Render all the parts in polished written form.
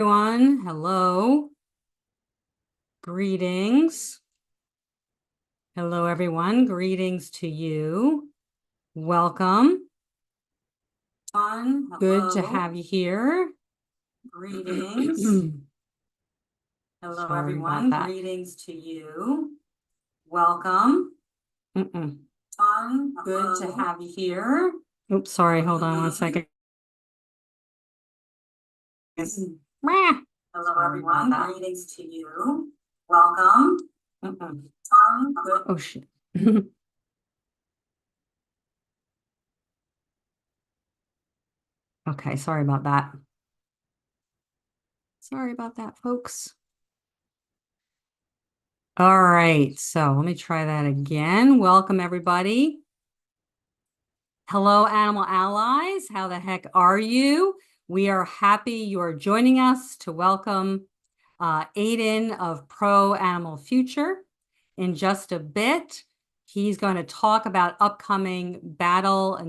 Everyone, hello. Greetings. Hello, everyone. Greetings to you. Welcome. Good to have you here. Greetings. Hello, everyone. Greetings to you. Welcome. Good to have you here. Oops, sorry. Hold on one second. Hello, everyone. Greetings to you. Welcome. Oh, shit. Okay, sorry about that. Sorry about that, folks. All right, so let me try that again. Welcome, everybody. Hello, animal allies. How the heck are you? We are happy you're joining us to welcome Aidan of Pro Animal Future. In just a bit, he's going to talk about upcoming ballot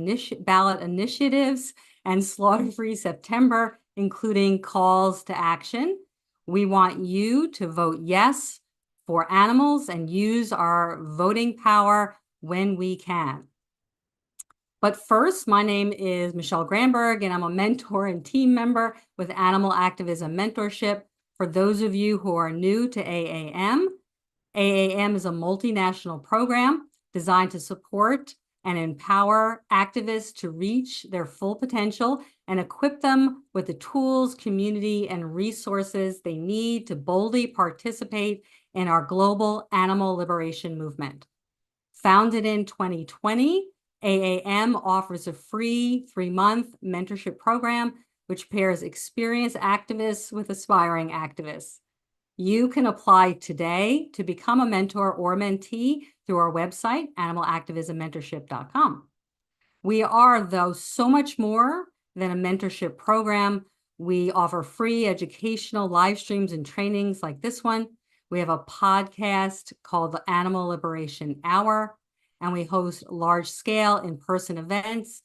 initiatives and slaughter-free September, including calls to action. We want you to vote yes for animals and use our voting power when we can. But first, my name is Michelle Granberg, and I'm a mentor and team member with Animal Activism Mentorship. For those of you who are new to AAM, AAM is a multinational program designed to support and empower activists to reach their full potential and equip them with the tools, community, and resources they need to boldly participate in our global animal liberation movement. Founded in 2020, AAM offers a free 3-month mentorship program which pairs experienced activists with aspiring activists. You can apply today to become a mentor or mentee through our website, animalactivismmentorship.com. We are, though, so much more than a mentorship program. We offer free educational live streams and trainings like this one. We have a podcast called the Animal Liberation Hour, and we host large-scale in-person events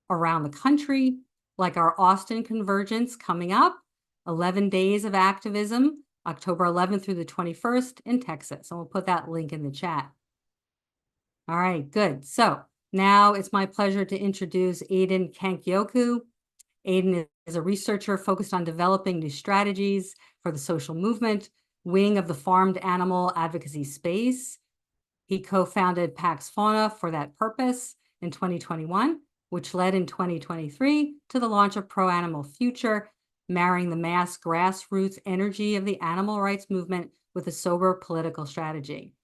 around the country, like our Austin Convergence coming up, 11 Days of Activism, October 11th through the 21st in Texas. And we'll put that link in the chat. All right, good. So now it's my pleasure to introduce Aidan Kankyoku. Aidan is a researcher focused on developing new strategies for the social movement wing of the farmed animal advocacy space. He co-founded Pax Fauna for that purpose in 2021, which led in 2023 to the launch of Pro Animal Future, marrying the mass grassroots energy of the animal rights movement with a sober political strategy.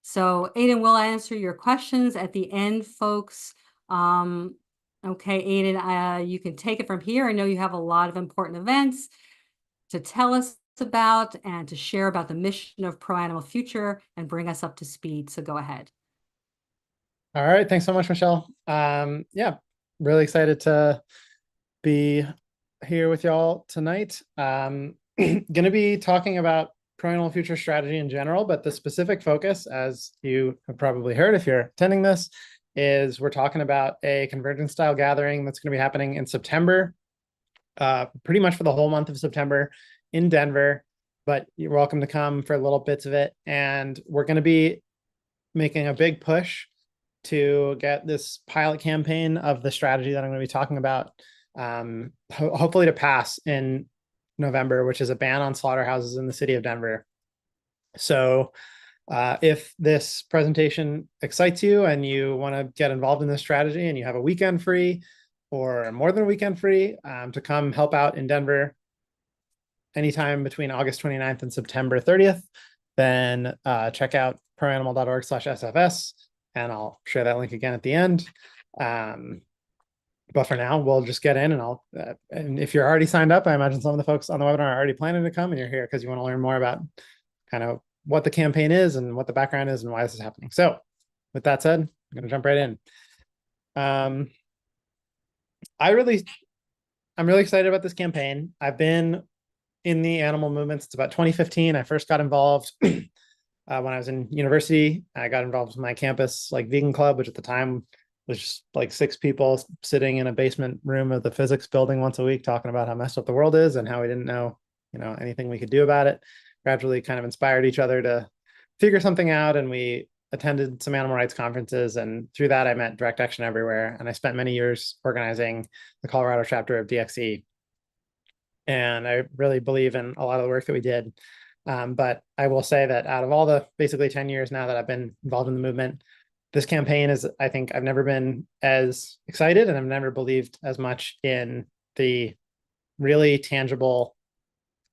So Aidan, will answer your questions at the end, folks. Okay, Aidan, you can take it from here. I know you have a lot of important events to tell us about and to share about the mission of Pro Animal Future and bring us up to speed. So go ahead. All right, thanks so much, Michelle. Yeah, really excited to be here with y'all tonight. Going to be talking about Pro Animal Future strategy in general, but the specific focus, as you have probably heard if you're attending this, is we're talking about a convergence style gathering that's going to be happening in September, pretty much for the whole month of September in Denver, but you're welcome to come for little bits of it. And we're going to be making a big push to get this pilot campaign of the strategy that I'm going to be talking about, hopefully to pass in November, which is a ban on slaughterhouses in the city of Denver. So if this presentation excites you and you want to get involved in this strategy and you have a weekend free or more than a weekend free to come help out in Denver anytime between August 29th and September 30th, then check out proanimal.org/SFS, and I'll share that link again at the end. But for now, we'll just get in, and and if you're already signed up, I imagine some of the folks on the webinar are already planning to come, and you're here because you want to learn more about kind of what the campaign is and what the background is and why this is happening. So with that said, I'm going to jump right in. I'm really excited about this campaign. I've been in the animal movement since about 2015. I first got involved when I was in university. I got involved with my campus vegan club, which at the time was just 6 people sitting in a basement room of the physics building once a week talking about how messed up the world is and how we didn't know anything we could do about it. Gradually kind of inspired each other to figure something out. And we attended some animal rights conferences. And through that, I met Direct Action Everywhere. And I spent many years organizing the Colorado chapter of DXE. And I really believe in a lot of the work that we did. But I will say that out of all the basically 10 years now that I've been involved in the movement, this campaign is, I think I've never been as excited, and I've never believed as much in the really tangible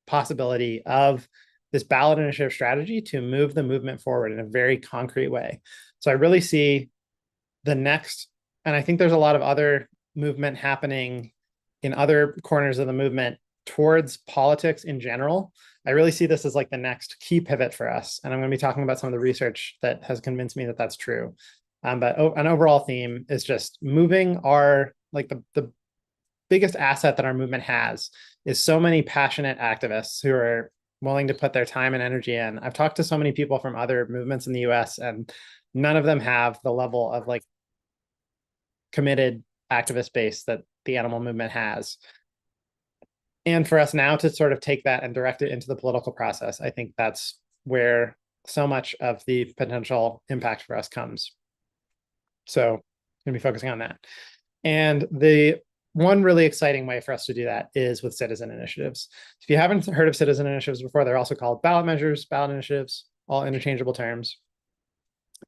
possibility of this ballot initiative strategy to move the movement forward in a very concrete way. So I really see the next, and I think there's a lot of other movement happening in other corners of the movement towards politics in general. I really see this as like the next key pivot for us. And I'm going to be talking about some of the research that has convinced me that that's true. But an overall theme is just moving our, like the biggest asset that our movement has is so many passionate activists who are willing to put their time and energy in. I've talked to so many people from other movements in the US, and none of them have the level of like committed activist base that the animal movement has. And for us now to sort of take that and direct it into the political process, I think that's where so much of the potential impact for us comes. So I'm going to be focusing on that. And the one really exciting way for us to do that is with citizen initiatives. If you haven't heard of citizen initiatives before, they're also called ballot measures, ballot initiatives, all interchangeable terms.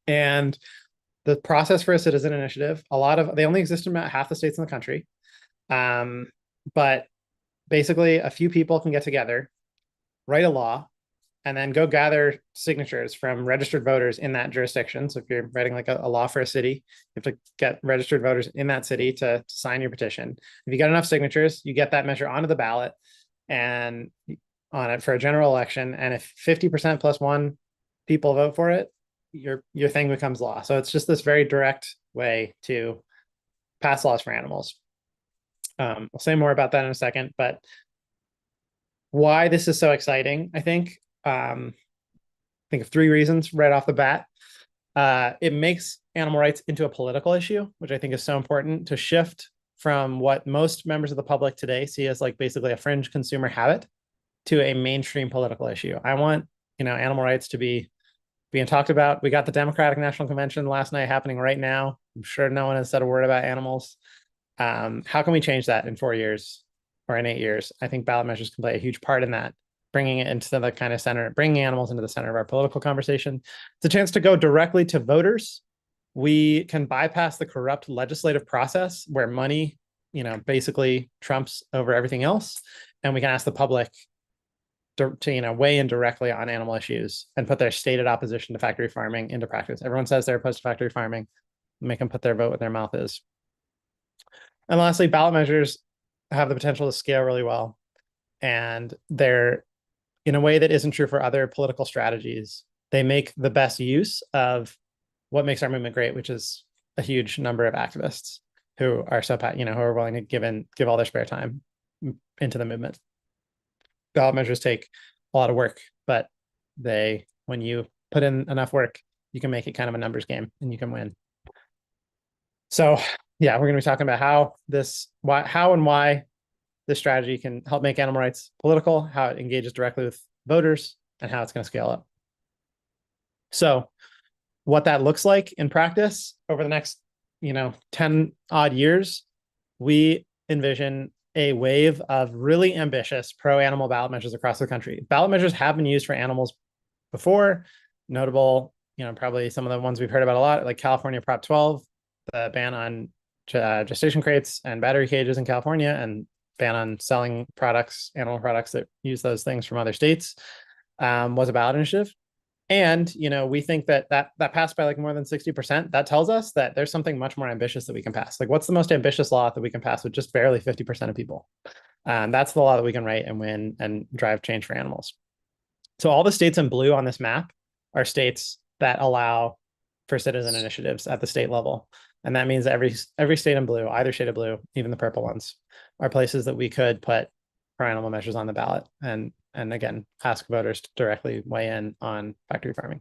And the process for a citizen initiative, they only exist in about half the states in the country. But basically a few people can get together, write a law, and then go gather signatures from registered voters in that jurisdiction. So if you're writing like a law for a city, you have to get registered voters in that city to sign your petition. If you get enough signatures, you get that measure onto the ballot and on it for a general election. And if 50% plus one people vote for it, your thing becomes law. So it's just this very direct way to pass laws for animals. I'll say more about that in a second, but why this is so exciting, I think of three reasons right off the bat. It makes animal rights into a political issue, which I think is so important to shift from what most members of the public today see as like basically a fringe consumer habit to a mainstream political issue. I want, animal rights to be being talked about. We got the Democratic National Convention last night happening right now. I'm sure no one has said a word about animals. How can we change that in 4 years or in 8 years? I think ballot measures can play a huge part in that, bringing it into the kind of center, bringing animals into the center of our political conversation. It's a chance to go directly to voters. We can bypass the corrupt legislative process where money, basically trumps over everything else. And we can ask the public to weigh in directly on animal issues and put their stated opposition to factory farming into practice. Everyone says they're opposed to factory farming. Make them put their vote where their mouth is. And lastly, ballot measures have the potential to scale really well. And they're, in a way that isn't true for other political strategies, they make the best use of what makes our movement great, which is a huge number of activists who are who are willing to give all their spare time into the movement. Ballot measures take a lot of work, but when you put in enough work, you can make it kind of a numbers game and you can win. So yeah, we're going to be talking about how and why this strategy can help make animal rights political, how it engages directly with voters, and how it's going to scale up. So what that looks like in practice over the next 10 odd years, we envision a wave of really ambitious pro-animal ballot measures across the country. Ballot measures have been used for animals before. Notable, probably some of the ones we've heard about a lot, like California Prop 12, the ban on gestation crates and battery cages in California, and ban on selling animal products that use those things from other states, was a ballot initiative. And, we think that passed by like more than 60%. That tells us that there's something much more ambitious that we can pass. Like, what's the most ambitious law that we can pass with just barely 50% of people? That's the law that we can write and win and drive change for animals. So all the states in blue on this map are states that allow for citizen initiatives at the state level. And that means that every state in blue, either shade of blue, even the purple ones, are places that we could put pro-animal measures on the ballot and again, ask voters to directly weigh in on factory farming.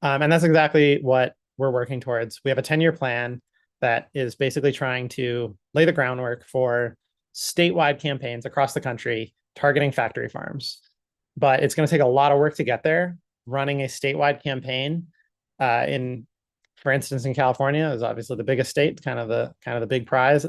And that's exactly what we're working towards. We have a 10-year plan that is basically trying to lay the groundwork for statewide campaigns across the country targeting factory farms. But it's going to take a lot of work to get there. Running a statewide campaign for instance, in California is obviously the biggest state, kind of the big prize.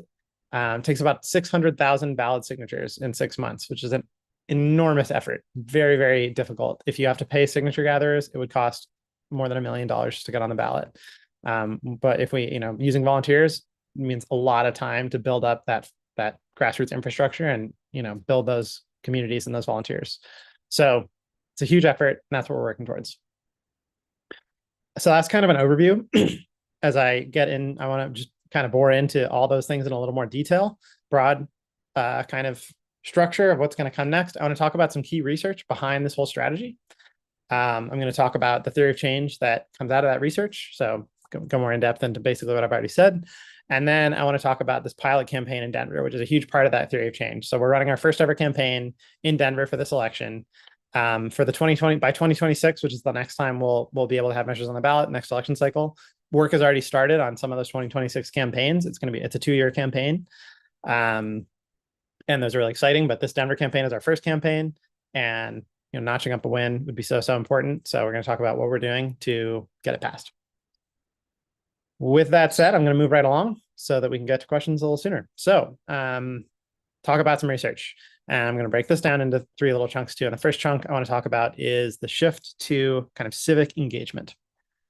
Takes about 600,000 ballot signatures in 6 months, which is an enormous effort. Very, very difficult. If you have to pay signature gatherers, it would cost more than $1 million to get on the ballot. But if we, using volunteers means a lot of time to build up that grassroots infrastructure and, build those communities and those volunteers. So it's a huge effort, and that's what we're working towards. So that's kind of an overview. As I get in, I want to just kind of bore into all those things in a little more detail, broad kind of structure of what's going to come next. I want to talk about some key research behind this whole strategy. I'm going to talk about the theory of change that comes out of that research. So go more in depth into basically what I've already said. And then I want to talk about this pilot campaign in Denver, which is a huge part of that theory of change. So we're running our first ever campaign in Denver for this election. For the 2020, by 2026, which is the next time we'll be able to have measures on the ballot, next election cycle. Work has already started on some of those 2026 campaigns. It's a 2-year campaign. And those are really exciting, but this Denver campaign is our first campaign, and notching up a win would be so important. So we're going to talk about what we're doing to get it passed. With that said, I'm going to move right along so that we can get to questions a little sooner. So talk about some research. And I'm going to break this down into 3 little chunks too. And the first chunk I want to talk about is the shift to kind of civic engagement.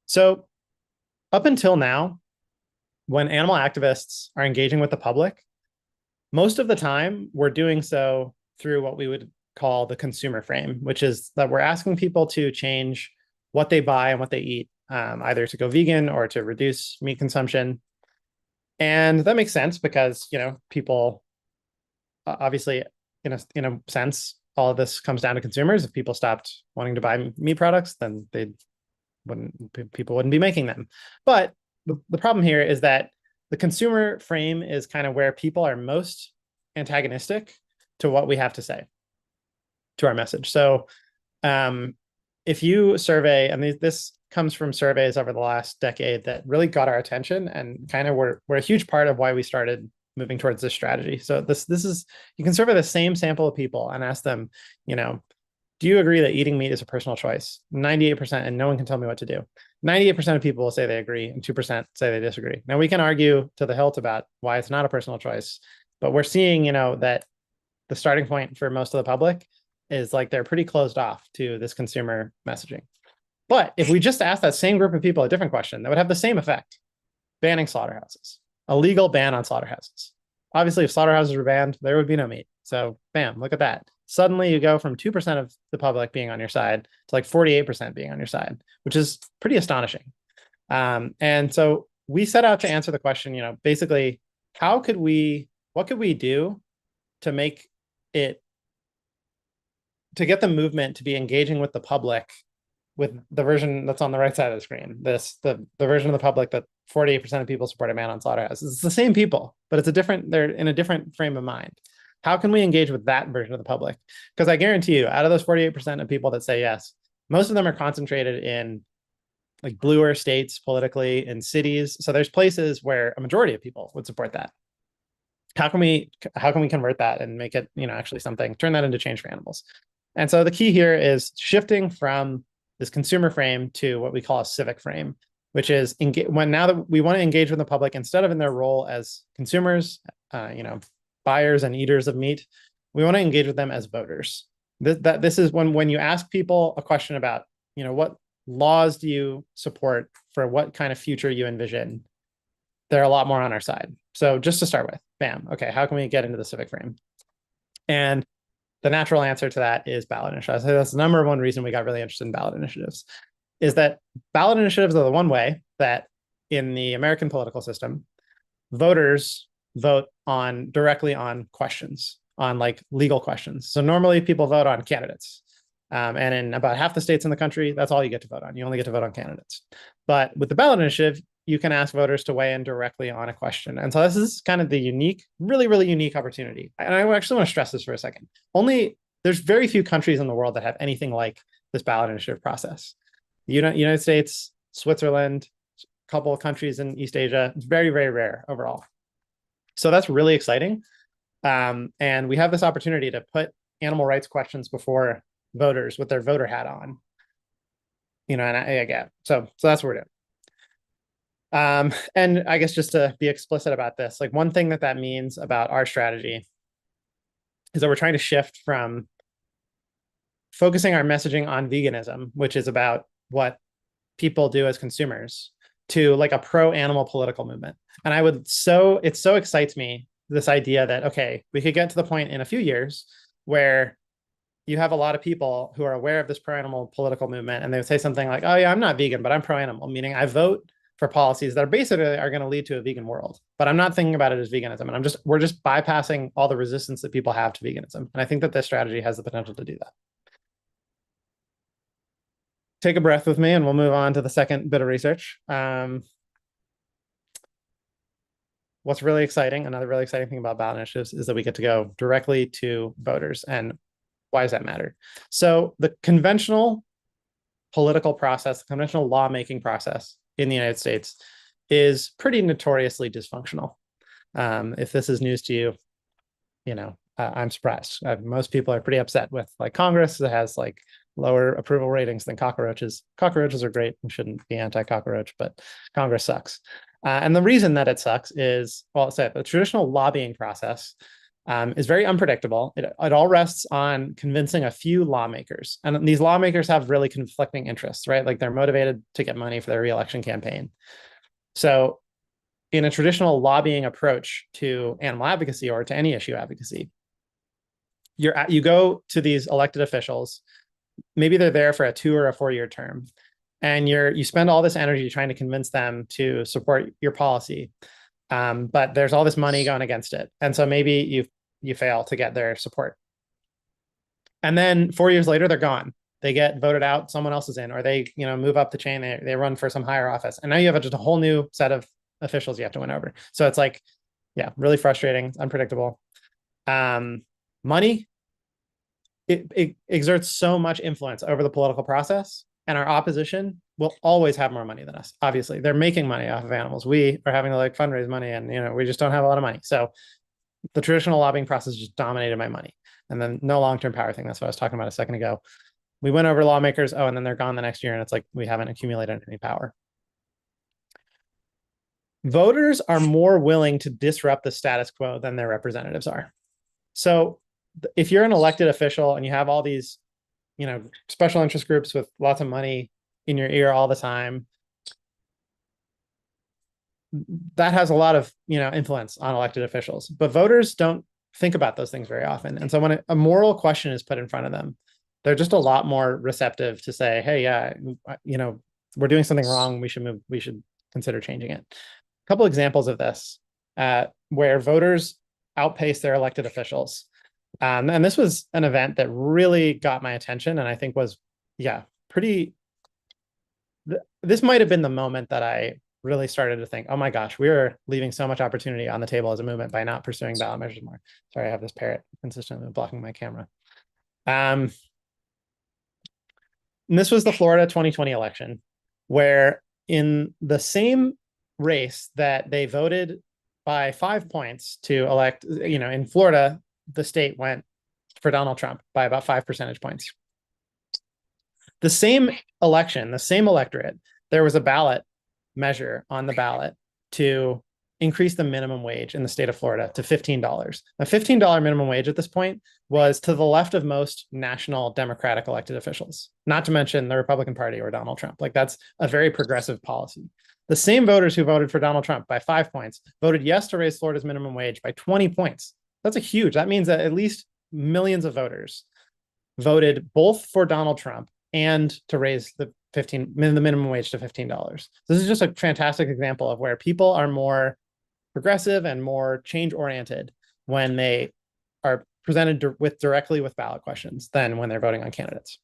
So up until now, when animal activists are engaging with the public, most of the time we're doing so through what we would call the consumer frame, which is that we're asking people to change what they buy and what they eat, either to go vegan or to reduce meat consumption. And that makes sense because, people obviously, in a sense, all of this comes down to consumers. If people stopped wanting to buy meat products, then people wouldn't be making them. But the problem here is that the consumer frame is kind of where people are most antagonistic to what we have to say, to our message. So if you survey, and this comes from surveys over the last decade that really got our attention and kind of were a huge part of why we started moving towards this strategy. So this is, you can survey the same sample of people and ask them, do you agree that eating meat is a personal choice? 98%, and no one can tell me what to do. 98% of people will say they agree, and 2% say they disagree. Now we can argue to the hilt about why it's not a personal choice, but we're seeing, that the starting point for most of the public is like they're pretty closed off to this consumer messaging. But if we just ask that same group of people a different question, that would have the same effect. Banning slaughterhouses, a legal ban on slaughterhouses. Obviously, if slaughterhouses were banned, there would be no meat. So bam, look at that. Suddenly you go from 2% of the public being on your side to like 48% being on your side, which is pretty astonishing. And so we set out to answer the question, basically, what could we do to make it, to get the movement to be engaging with the public with the version that's on the right side of the screen, the version of the public that 48% of people support a ban on slaughterhouses. It's the same people, but they're in a different frame of mind. How can we engage with that version of the public? Because I guarantee you, out of those 48% of people that say yes, most of them are concentrated in like bluer states politically, in cities. So there's places where a majority of people would support that. How can we convert that and make it, actually something, turn that into change for animals? And so the key here is shifting from this consumer frame to what we call a civic frame, which is now that we want to engage with the public instead of in their role as consumers, buyers and eaters of meat, we want to engage with them as voters. This is when you ask people a question about, what laws do you support for what kind of future you envision, they're a lot more on our side. So just to start with, bam, okay, how can we get into the civic frame? And the natural answer to that is ballot initiatives. That's the number one reason we got really interested in ballot initiatives, is that ballot initiatives are the one way that in the American political system, voters vote directly on questions, on like legal questions. So normally people vote on candidates. And in about half the states in the country, that's all you get to vote on. You only get to vote on candidates. But with the ballot initiative, you can ask voters to weigh in directly on a question. And so this is kind of the unique, really, really unique opportunity. And I actually want to stress this for a second. There's very few countries in the world that have anything like this ballot initiative process. The United States, Switzerland, a couple of countries in East Asia, it's very, very rare overall. So that's really exciting. And we have this opportunity to put animal rights questions before voters with their voter hat on. And I get so that's what we're doing. And I guess just to be explicit about this, like one thing that means about our strategy is that we're trying to shift from focusing our messaging on veganism, which is about what people do as consumers, to like a pro-animal political movement. And it so excites me, this idea that, okay, we could get to the point in a few years where you have a lot of people who are aware of this pro-animal political movement, and they would say something like, oh yeah, I'm not vegan, but I'm pro-animal, meaning I vote for policies that are going to lead to a vegan world, but I'm not thinking about it as veganism. And we're just bypassing all the resistance that people have to veganism. And I think that this strategy has the potential to do that. Take a breath with me and we'll move on to the second bit of research. What's really exciting, another really exciting thing about ballot initiatives is that we get to go directly to voters. And why does that matter? So the conventional political process, the conventional lawmaking process in the United States is pretty notoriously dysfunctional. If this is news to you, I'm surprised. Most people are pretty upset with like Congress that has like lower approval ratings than cockroaches. Cockroaches are great. We shouldn't be anti-cockroach, but Congress sucks. And the reason that it sucks is, well, the traditional lobbying process is very unpredictable. It all rests on convincing a few lawmakers. And these lawmakers have really conflicting interests, right? Like they're motivated to get money for their reelection campaign. So in a traditional lobbying approach to animal advocacy or to any issue advocacy, you go to these elected officials, maybe they're there for a 2 or a 4-year term, and you spend all this energy trying to convince them to support your policy. But there's all this money going against it. And so maybe you fail to get their support. And then 4 years later, they're gone. They get voted out, someone else is in, or they move up the chain, they run for some higher office. And now you have just a whole new set of officials you have to win over. So it's like, yeah, really frustrating, unpredictable. Money, it exerts so much influence over the political process, and our opposition will always have more money than us. Obviously, they're making money off of animals. We are having to like fundraise money, and we just don't have a lot of money. So the traditional lobbying process is just dominated by money, and then no long-term power thing. That's what I was talking about a second ago. We went over lawmakers, and then they're gone the next year, and it's like we haven't accumulated any power. Voters are more willing to disrupt the status quo than their representatives are. So if you're an elected official and you have all these special interest groups with lots of money in your ear all the time, that has a lot of influence on elected officials. But voters don't think about those things very often. And so when a moral question is put in front of them, they're just a lot more receptive to say, hey, yeah, we're doing something wrong. We should consider changing it. A couple examples of this where voters outpace their elected officials. And this was an event that really got my attention, and I think was, this might have been the moment that I really started to think, oh my gosh, we are leaving so much opportunity on the table as a movement by not pursuing ballot measures more. Sorry, I have this parrot consistently blocking my camera. And this was the Florida 2020 election, where in the same race that they voted by 5 points to elect, in Florida, the state went for Donald Trump by about 5 percentage points. The same election, the same electorate, there was a ballot measure on the ballot to increase the minimum wage in the state of Florida to $15. A $15 minimum wage at this point was to the left of most national Democratic elected officials, not to mention the Republican Party or Donald Trump. Like that's a very progressive policy. The same voters who voted for Donald Trump by 5 points voted yes to raise Florida's minimum wage by 20 points. That means that at least millions of voters voted both for Donald Trump and to raise the minimum wage to $15. This is just a fantastic example of where people are more progressive and more change oriented when they are presented directly with ballot questions than when they're voting on candidates.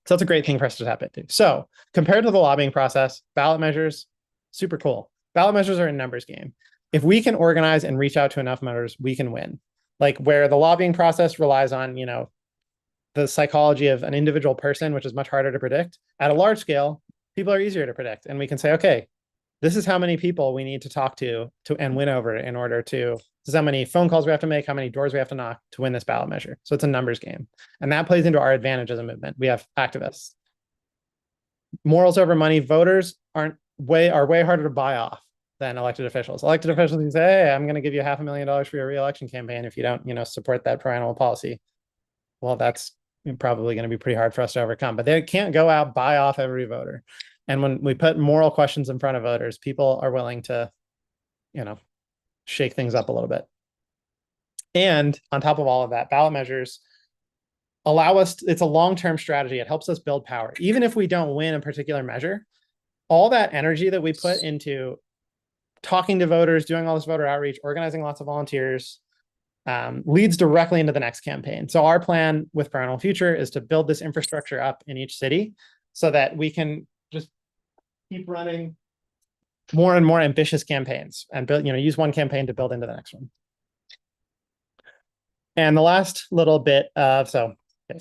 So that's a great thing for us to tap into. So compared to the lobbying process, ballot measures, super cool. Ballot measures are a numbers game. If we can organize and reach out to enough voters, we can win. Like where the lobbying process relies on, the psychology of an individual person, which is much harder to predict. At a large scale, people are easier to predict. And we can say, okay, this is how many people we need to talk to and win over in order to This is how many phone calls we have to make, how many doors we have to knock to win this ballot measure. So it's a numbers game. And that plays into our advantage as a movement. We have activists. Morals over money. Voters are way harder to buy off than elected officials. Elected officials can say, hey, I'm going to give you $500,000 for your reelection campaign if you don't, support that pro-animal policy. Well, that's probably going to be pretty hard for us to overcome. But they can't go out, buy off every voter. And when we put moral questions in front of voters, people are willing to, shake things up a little bit. And on top of all of that, ballot measures allow us, it's a long-term strategy. It helps us build power. Even if we don't win a particular measure, all that energy that we put into talking to voters, doing all this voter outreach, organizing lots of volunteers, leads directly into the next campaign. So our plan with Pro-Animal Future is to build this infrastructure up in each city so that we can just keep running more and more ambitious campaigns and build, use one campaign to build into the next one. And the last little bit of, so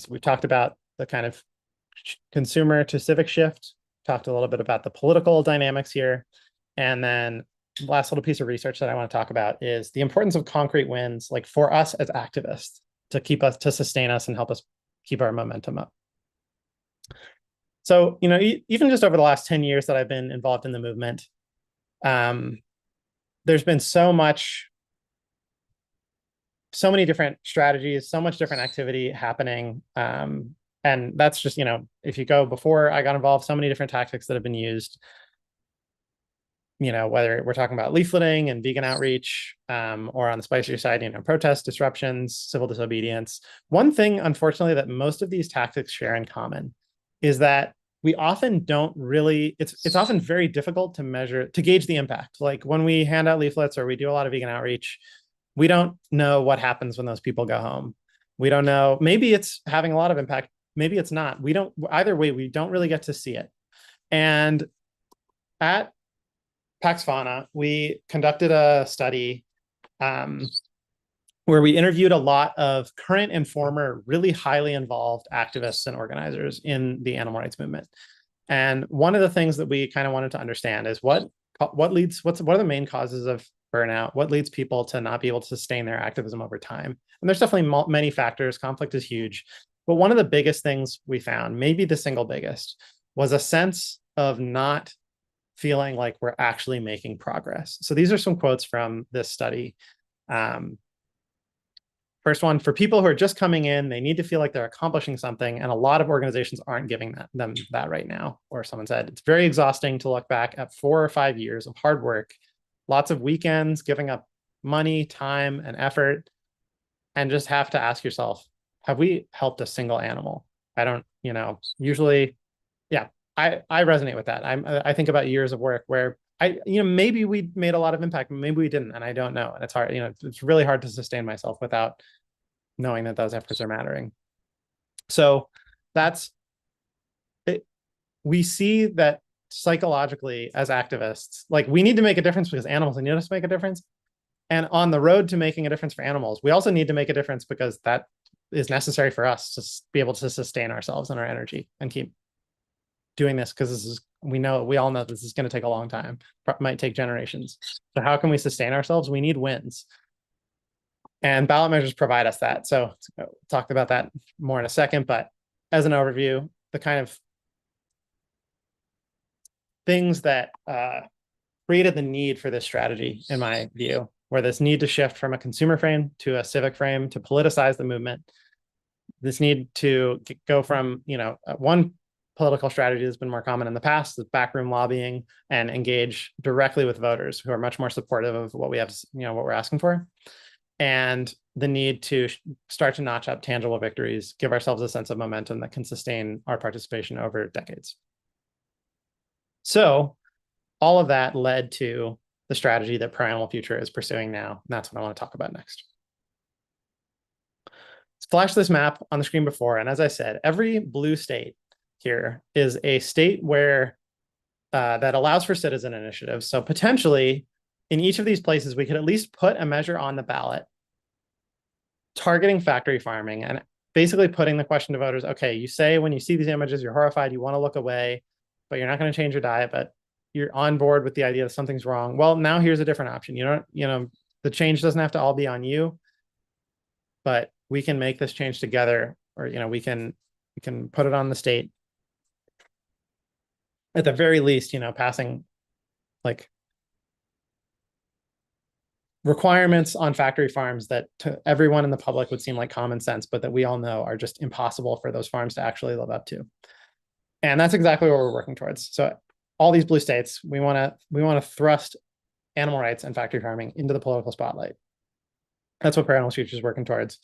we've talked about the kind of consumer to civic shift, talked a little bit about the political dynamics here. And then the last little piece of research that I want to talk about is the importance of concrete wins, like for us as activists, to sustain us and help us keep our momentum up. So, even just over the last 10 years that I've been involved in the movement, there's been so many different strategies, so much different activity happening. And that's just, if you go before I got involved, so many different tactics that have been used, whether we're talking about leafleting and vegan outreach, or on the spicier side, protests, disruptions, civil disobedience. One thing, unfortunately, that most of these tactics share in common is that we often don't really, it's often very difficult to gauge the impact. Like when we hand out leaflets or we do a lot of vegan outreach, we don't know what happens when those people go home. We don't know, maybe it's having a lot of impact, maybe it's not. Either way, we don't really get to see it. And at Pax Fauna, we conducted a study where we interviewed a lot of current and former really highly involved activists and organizers in the animal rights movement. And one of the things that we kind of wanted to understand is what are the main causes of burnout? What leads people to not be able to sustain their activism over time? And there's definitely many factors. Conflict is huge. But one of the biggest things we found, maybe the single biggest, was a sense of not feeling like we're actually making progress. So these are some quotes from this study. First one, for people who are just coming in, they need to feel like they're accomplishing something, and a lot of organizations aren't giving them that right now. Or someone said, it's very exhausting to look back at 4 or 5 years of hard work, lots of weekends, giving up money, time, and effort, and just have to ask yourself, have we helped a single animal? I don't, usually, yeah, I resonate with that. I think about years of work where maybe we made a lot of impact, maybe we didn't, and I don't know. And it's hard, it's really hard to sustain myself without knowing that those efforts are mattering. So that's it. We see that psychologically as activists, like we need to make a difference because animals need us to make a difference. And on the road to making a difference for animals, we also need to make a difference because that is necessary for us to be able to sustain ourselves and our energy and keep doing this, because we all know this is going to take a long time. It might take generations. So how can we sustain ourselves? We need wins. And ballot measures provide us that. So we'll talk about that more in a second, but as an overview, the kind of things that created the need for this strategy, in my view, where this need to shift from a consumer frame to a civic frame to politicize the movement, this need to go from, one political strategy that's been more common in the past, is backroom lobbying, and engage directly with voters who are much more supportive of what we have, what we're asking for. And the need to start to notch up tangible victories, give ourselves a sense of momentum that can sustain our participation over decades. So all of that led to the strategy that Pro-Animal Future is pursuing now. And that's what I want to talk about next. Let's flash this map on the screen before. And as I said, every blue state here is a state where that allows for citizen initiatives. So potentially in each of these places, we could at least put a measure on the ballot targeting factory farming and basically putting the question to voters, okay, you say when you see these images, you're horrified, you want to look away, but you're not going to change your diet, but you're on board with the idea that something's wrong. Well, now here's a different option. the change doesn't have to all be on you, but we can make this change together, or, we can put it on the state. At the very least, passing like requirements on factory farms that to everyone in the public would seem like common sense, but that we all know are just impossible for those farms to actually live up to. And that's exactly what we're working towards. So all these blue states, we want to thrust animal rights and factory farming into the political spotlight. That's what Fair Animals Future is working towards.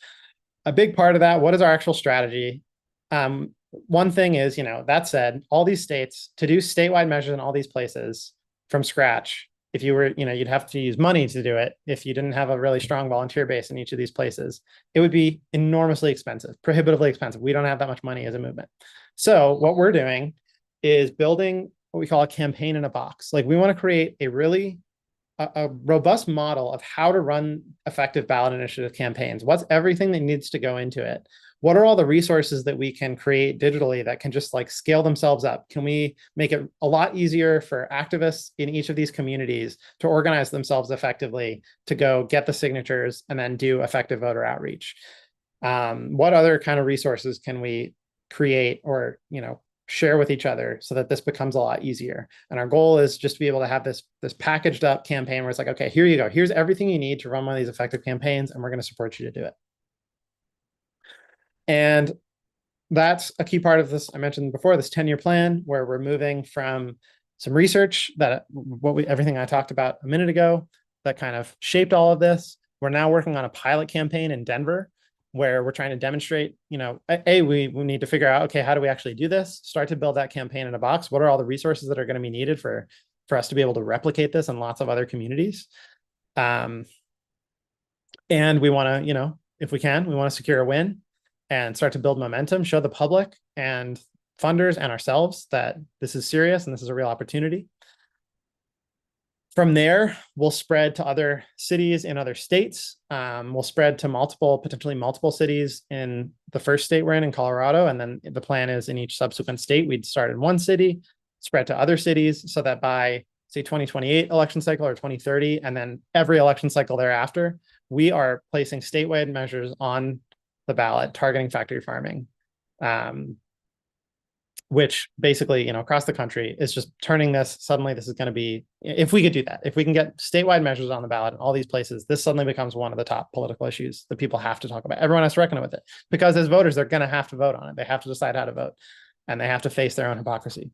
A big part of that, what is our actual strategy? One thing is, that said, all these states, to do statewide measures in all these places from scratch, if you were, you'd have to use money to do it. If you didn't have a really strong volunteer base in each of these places, it would be enormously expensive, prohibitively expensive. We don't have that much money as a movement. So what we're doing is building what we call a campaign in a box. Like, we want to create a really robust model of how to run effective ballot initiative campaigns. What's everything that needs to go into it? What are all the resources that we can create digitally that can just like scale themselves up? Can we make it a lot easier for activists in each of these communities to organize themselves effectively, to go get the signatures and then do effective voter outreach? What other kind of resources can we create or, share with each other so that this becomes a lot easier? And our goal is just to be able to have this packaged up campaign where it's like, okay, here you go. Here's everything you need to run one of these effective campaigns, and we're going to support you to do it. And that's a key part of this. I mentioned before, this 10-year plan, where we're moving from some research that everything I talked about a minute ago that kind of shaped all of this. We're now working on a pilot campaign in Denver, where we're trying to demonstrate, we need to figure out, okay, how do we actually do this? Start to build that campaign in a box. What are all the resources that are going to be needed for us to be able to replicate this in lots of other communities? And we want to, if we can, we want to secure a win and start to build momentum, show the public and funders and ourselves that this is serious and this is a real opportunity. From there, we'll spread to other cities in other states. We'll spread to potentially multiple cities in the first state we're in Colorado. And then the plan is in each subsequent state, we'd start in one city, spread to other cities, so that by, say, 2028 election cycle or 2030, and then every election cycle thereafter, we are placing statewide measures on the ballot targeting factory farming. Which basically, across the country is just turning this, suddenly this is going to be, if we could do that, if we can get statewide measures on the ballot in all these places, this suddenly becomes one of the top political issues that people have to talk about. Everyone has to reckon with it, because as voters, they're going to have to vote on it. They have to decide how to vote, and they have to face their own hypocrisy.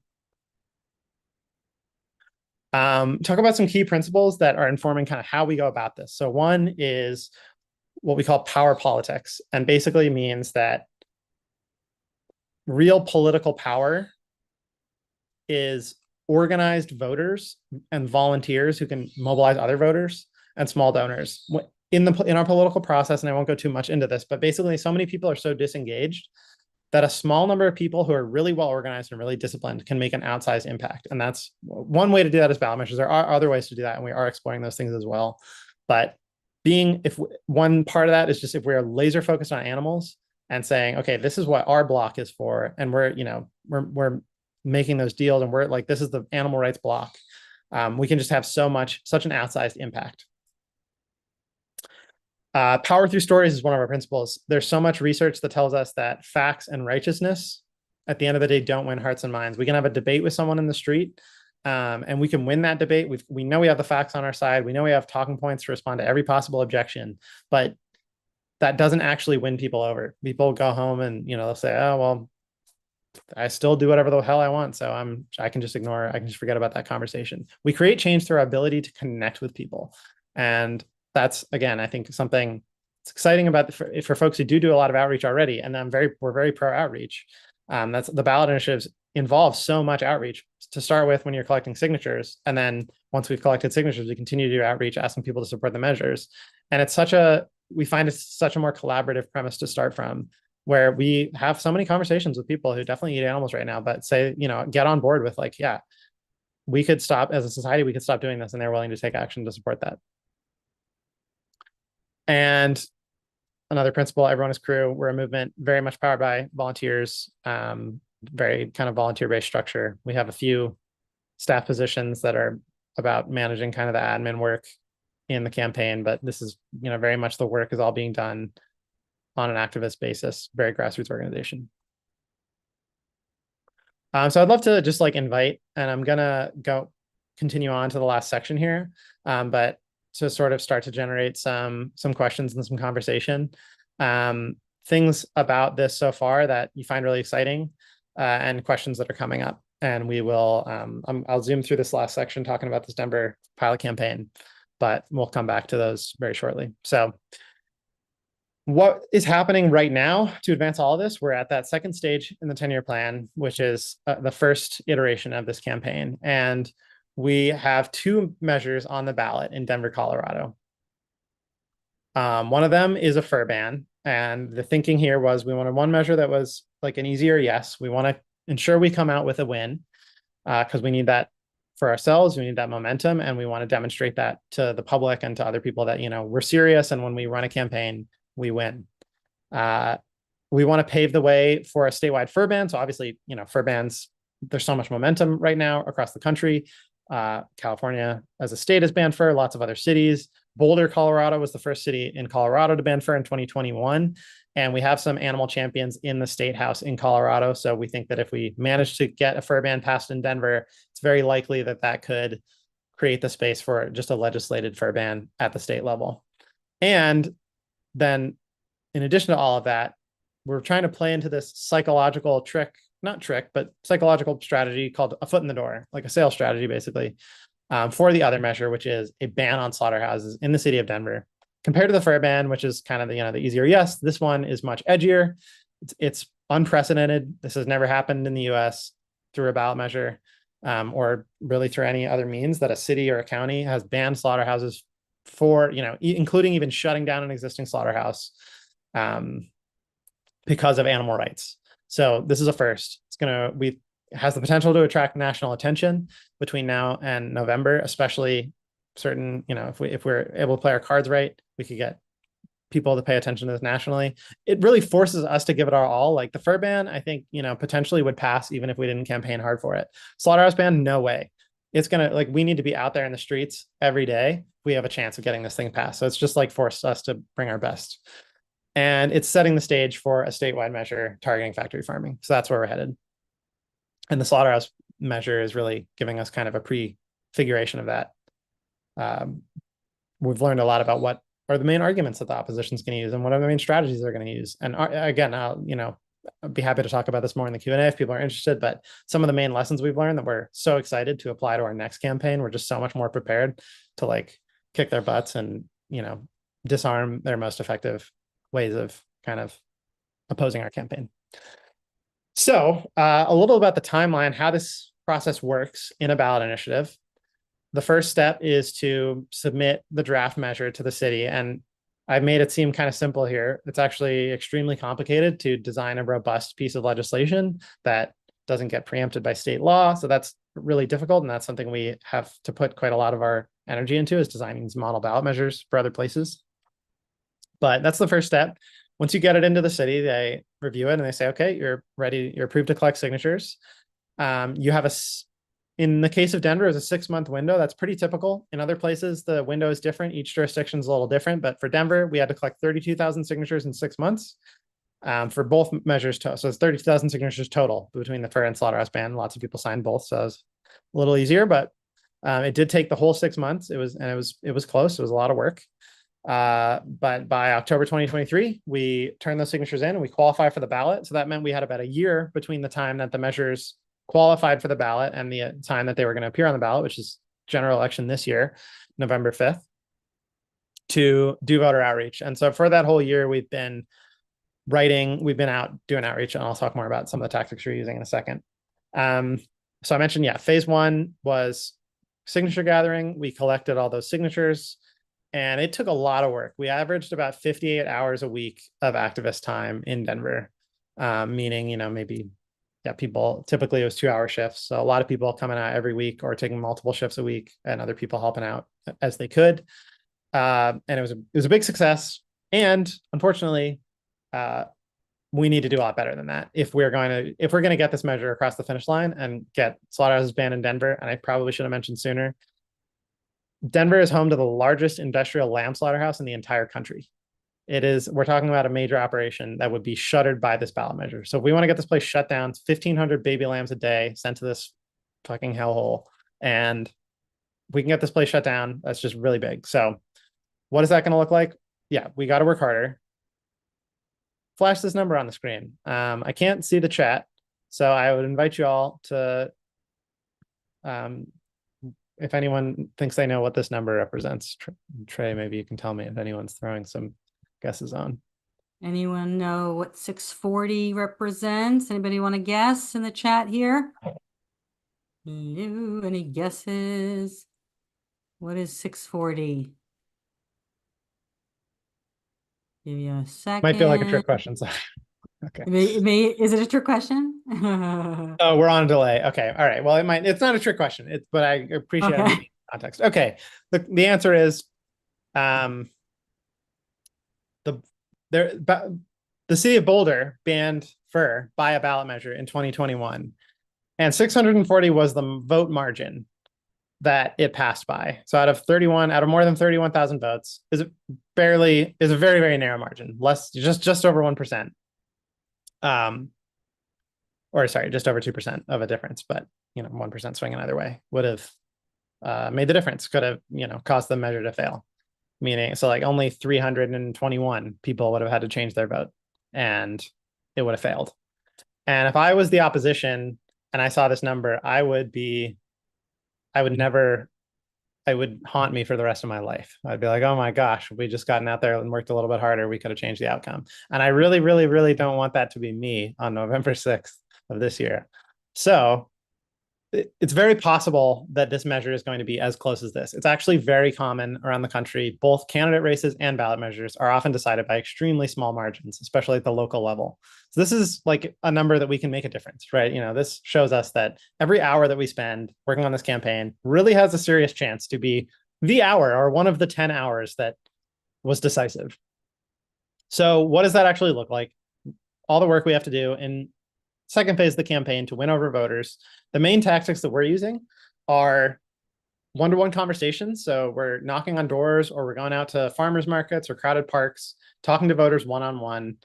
Talk about some key principles that are informing kind of how we go about this. So one is what we call power politics, and basically means that real political power is organized voters and volunteers who can mobilize other voters and small donors in our political process. And I won't go too much into this, but basically so many people are so disengaged that a small number of people who are really well organized and really disciplined can make an outsized impact. And that's one way to do that is ballot measures. There are other ways to do that, and we are exploring those things as well. But one part of that is just if we're laser focused on animals and saying, okay, this is what our block is for, and we're making those deals, and we're like, this is the animal rights block. We can just have such an outsized impact. Power through stories is one of our principles. There's so much research that tells us that facts and righteousness, at the end of the day, don't win hearts and minds. We can have a debate with someone in the street, and we can win that debate. We know we have the facts on our side. We know we have talking points to respond to every possible objection, but that doesn't actually win people over. People go home and, they'll say, oh, well, I still do whatever the hell I want. So I can just forget about that conversation. We create change through our ability to connect with people. And that's, again, I think something that's exciting about for folks who do a lot of outreach already. And we're very pro outreach. That's the ballot initiatives involve so much outreach to start with when you're collecting signatures. And then once we've collected signatures, we continue to do outreach, asking people to support the measures. And we find it's such a more collaborative premise to start from, where we have so many conversations with people who definitely eat animals right now, but say, get on board with like, yeah, we could stop as a society, we could stop doing this, and they're willing to take action to support that. And another principle, everyone is crew. We're a movement very much powered by volunteers, very kind of volunteer-based structure. We have a few staff positions that are about managing kind of the admin work. in the campaign, but this is, very much the work is all being done on an activist basis, very grassroots organization. So I'd love to just invite, and I'm gonna continue on to the last section here, but to sort of start to generate some questions and some conversation. Things about this so far that you find really exciting, and questions that are coming up. And we will, I'll zoom through this last section talking about this Denver pilot campaign, but we'll come back to those very shortly. So what is happening right now to advance all of this? We're at that second stage in the 10-year plan, which is the first iteration of this campaign. And we have two measures on the ballot in Denver, Colorado. One of them is a fur ban. And the thinking here was we wanted one measure that was an easier yes. We want to ensure we come out with a win, because we need that for ourselves. We need that momentum, and we want to demonstrate that to the public and to other people that, we're serious. And when we run a campaign, we win. We want to pave the way for a statewide fur ban. So obviously, fur bans, there's so much momentum right now across the country. California as a state has banned fur, lots of other cities. Boulder, Colorado was the first city in Colorado to ban fur in 2021. And we have some animal champions in the state house in Colorado. So we think that if we manage to get a fur ban passed in Denver, it's very likely that that could create the space for just a legislated fur ban at the state level. And then in addition to all of that, we're trying to play into this psychological psychological strategy called a foot in the door, like a sales strategy, basically, for the other measure, which is a ban on slaughterhouses in the city of Denver. Compared to the fur ban, which is kind of the easier yes, this one is much edgier. It's unprecedented. This has never happened in the US through a ballot measure, or really through any other means that a city or a county has banned slaughterhouses for, including even shutting down an existing slaughterhouse, because of animal rights. So this is a first. It has the potential to attract national attention between now and November, especially certain, if we're able to play our cards right, we could get people to pay attention to this nationally. It really forces us to give it our all. Like the fur ban, I think, potentially would pass even if we didn't campaign hard for it. Slaughterhouse ban, no way. It's we need to be out there in the streets every day. We have a chance of getting this thing passed. So it's just forced us to bring our best. And it's setting the stage for a statewide measure targeting factory farming. So that's where we're headed. And the slaughterhouse measure is really giving us kind of a prefiguration of that. We've learned a lot about what are the main arguments that the opposition is going to use and what are the main strategies they're going to use. And again, I'd be happy to talk about this more in the Q&A if people are interested, but some of the main lessons we've learned that we're so excited to apply to our next campaign, we're just so much more prepared to kick their butts and, disarm their most effective ways of kind of opposing our campaign. So a little about the timeline, how this process works in a ballot initiative. The first step is to submit the draft measure to the city. And I've made it seem kind of simple here. It's actually extremely complicated to design a robust piece of legislation that doesn't get preempted by state law. So that's really difficult. And that's something we have to put quite a lot of our energy into, is designing these model ballot measures for other places. But that's the first step. Once you get it into the city, they review it and they say, okay, you're ready, you're approved to collect signatures. You have in the case of Denver, it's a 6-month window. That's pretty typical. In other places, the window is different. Each jurisdiction is a little different. But for Denver, we had to collect 32,000 signatures in 6 months for both measures. So it's 32,000 signatures total between the fur and slaughterhouse ban. Lots of people signed both, so it was a little easier. But it did take the whole 6 months. It was close. It was a lot of work. But by October 2023, we turned those signatures in and we qualify for the ballot. So that meant we had about a year between the time that the measures qualified for the ballot and the time that they were going to appear on the ballot, which is general election this year, November 5th, to do voter outreach. And so for that whole year, we've been out doing outreach, and I'll talk more about some of the tactics we're using in a second. So I mentioned, phase 1 was signature gathering. We collected all those signatures, and it took a lot of work. We averaged about 58 hours a week of activist time in Denver, meaning, maybe people, typically it was 2-hour shifts. So a lot of people coming out every week or taking multiple shifts a week, and other people helping out as they could. And it was a big success. And unfortunately, we need to do a lot better than that if we're going to get this measure across the finish line and get slaughterhouses banned in Denver. And I probably should have mentioned sooner, Denver is home to the largest industrial lamb slaughterhouse in the entire country. We're talking about a major operation that would be shuttered by this ballot measure. So if we want to get this place shut down, it's 1,500 baby lambs a day sent to this fucking hellhole. And we can get this place shut down. That's just really big. So what is that going to look like? Yeah, we got to work harder. Flash this number on the screen. I can't see the chat, so I would invite you all to, if anyone thinks they know what this number represents, Trey, maybe you can tell me if anyone's throwing some guesses on. Anyone know what 640 represents? Anybody want to guess in the chat here? Hello, any guesses? What is 640? Give you a second. Might feel like a trick question. So. Okay. Is it a trick question? Oh, we're on a delay. Okay. All right. Well, it's not a trick question. But I appreciate the context. Okay. The answer is, the city of Boulder banned fur by a ballot measure in 2021, and 640 was the vote margin that it passed by. So out of more than 31,000 votes, is a very, very narrow margin, just over 1%. Or sorry, just over 2% of a difference, but 1% swinging either way would have made the difference, could have caused the measure to fail. Meaning, so like only 321 people would have had to change their vote, and it would have failed. And if I was the opposition and I saw this number, it would haunt me for the rest of my life. I'd be like, oh my gosh, we just gotten out there and worked a little bit harder. We could have changed the outcome. And I really, really, really don't want that to be me on November 6th of this year. So it's very possible that this measure is going to be as close as this. It's actually very common around the country. Both candidate races and ballot measures are often decided by extremely small margins, especially at the local level. So this is like a number that we can make a difference, right? This shows us that every hour that we spend working on this campaign really has a serious chance to be the hour or one of the 10 hours that was decisive. So what does that actually look like? All the work we have to do in second phase of the campaign to win over voters. The main tactics that we're using are one-to-one conversations. So we're knocking on doors, or we're going out to farmers markets or crowded parks, talking to voters one-on-one,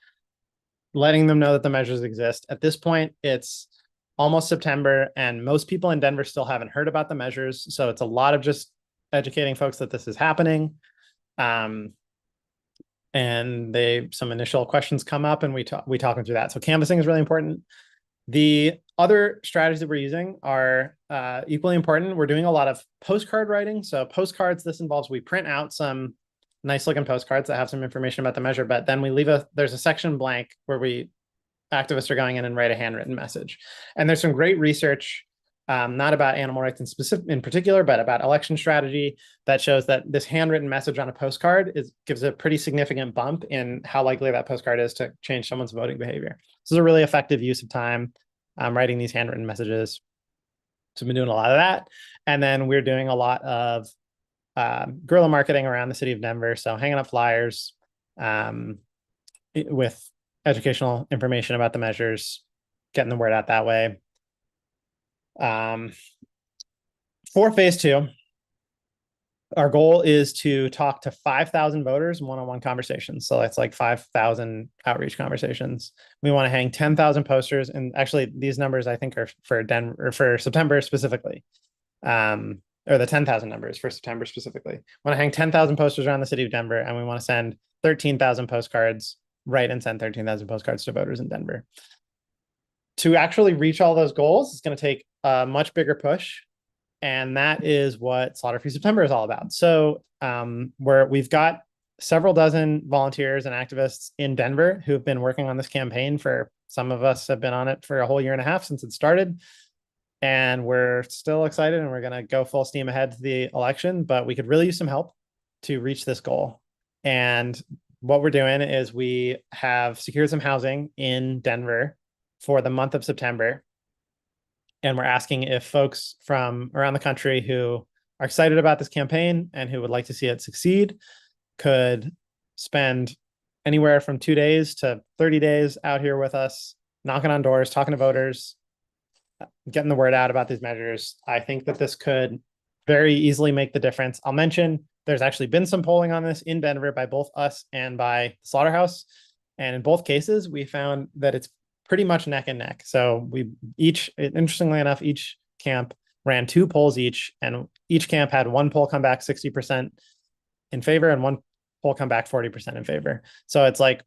letting them know that the measures exist. At this point, it's almost September, and most people in Denver still haven't heard about the measures. So it's a lot of just educating folks that this is happening. And some initial questions come up, and we talk them through that. So canvassing is really important. The other strategies that we're using are equally important. We're doing a lot of postcard writing. So postcards, this involves, we print out some nice looking postcards that have some information about the measure, but then there's a section blank where activists are going in and write a handwritten message. And there's some great research, not about animal rights in particular, but about election strategy, that shows that this handwritten message on a postcard gives a pretty significant bump in how likely that postcard is to change someone's voting behavior. This is a really effective use of time, writing these handwritten messages. So we've been doing a lot of that. And then we're doing a lot of guerrilla marketing around the city of Denver. So hanging up flyers with educational information about the measures, getting the word out that way. For phase 2, our goal is to talk to 5,000 voters in one-on-one conversations. So that's like 5,000 outreach conversations. We want to hang 10,000 posters, and actually these numbers I think are for Denver, or for September specifically, or the 10,000 numbers for September specifically. We want to hang 10,000 posters around the city of Denver, and we want to send 13,000 postcards, write and send 13,000 postcards to voters in Denver. To actually reach all those goals, it's going to take a much bigger push. And that is what Slaughter Free September is all about. So we've got several dozen volunteers and activists in Denver who've been working on this campaign some of us have been on it for a whole year and a half since it started. And we're still excited, and we're going to go full steam ahead to the election, but we could really use some help to reach this goal. And what we're doing is we have secured some housing in Denver for the month of September. And we're asking if folks from around the country who are excited about this campaign and who would like to see it succeed could spend anywhere from 2 days to 30 days out here with us, knocking on doors, talking to voters, getting the word out about these measures. I think that this could very easily make the difference. I'll mention there's actually been some polling on this in Denver by both us and by the Slaughterhouse. And in both cases, we found that it's pretty much neck and neck. So we each, interestingly enough, each camp ran 2 polls each, and each camp had one poll come back 60% in favor and one poll come back 40% in favor. So it's like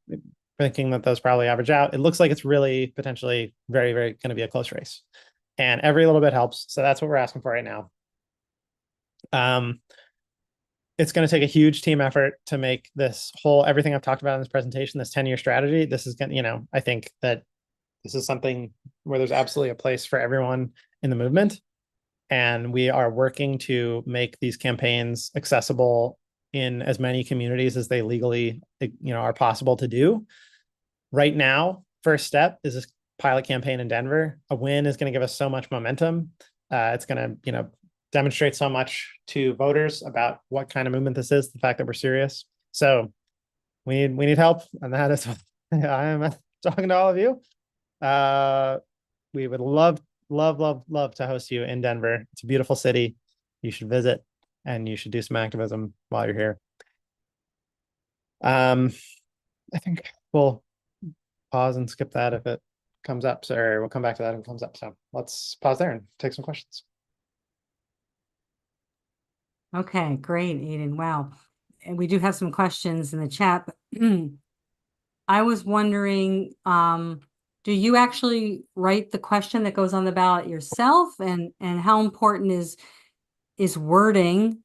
thinking that those probably average out. It looks like it's really potentially very, very going to be a close race. And every little bit helps. So that's what we're asking for right now. It's going to take a huge team effort to make this whole, everything I've talked about in this presentation, this 10-year strategy. This is going to, I think that this is something where there's absolutely a place for everyone in the movement. And we are working to make these campaigns accessible in as many communities as they legally, are possible to do. Right now, first step is this pilot campaign in Denver. A win is going to give us so much momentum. It's going to, demonstrate so much to voters about what kind of movement this is, the fact that we're serious. So we need help, and that is what I am talking to all of you. We would love to host you in Denver. It's a beautiful city. You should visit, and you should do some activism while you're here. I think we'll pause and skip that if it comes up. Sorry, we'll come back to that if it comes up. So let's pause there and take some questions. Okay, great, Aidan. Wow. And we do have some questions in the chat. I was wondering, do you actually write the question that goes on the ballot yourself? And how important is wording?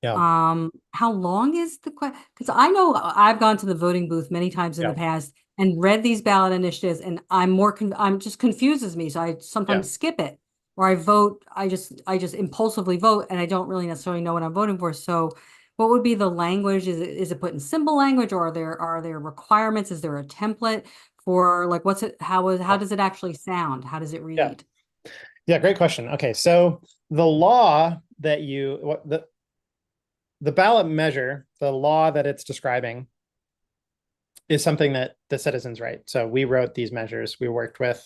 Yeah. How long is the question? Because I know I've gone to the voting booth many times in the past and read these ballot initiatives, and I'm just confuses me. So I sometimes skip it, or I just impulsively vote, and I don't really necessarily know what I'm voting for. So what would be the language? Is it put in simple language, or are there requirements? Is there a template for, like, how does it actually sound? How does it read? Yeah, great question. Okay, so the law that the ballot measure, the law that it's describing, is something that the citizens write. So we wrote these measures. We worked with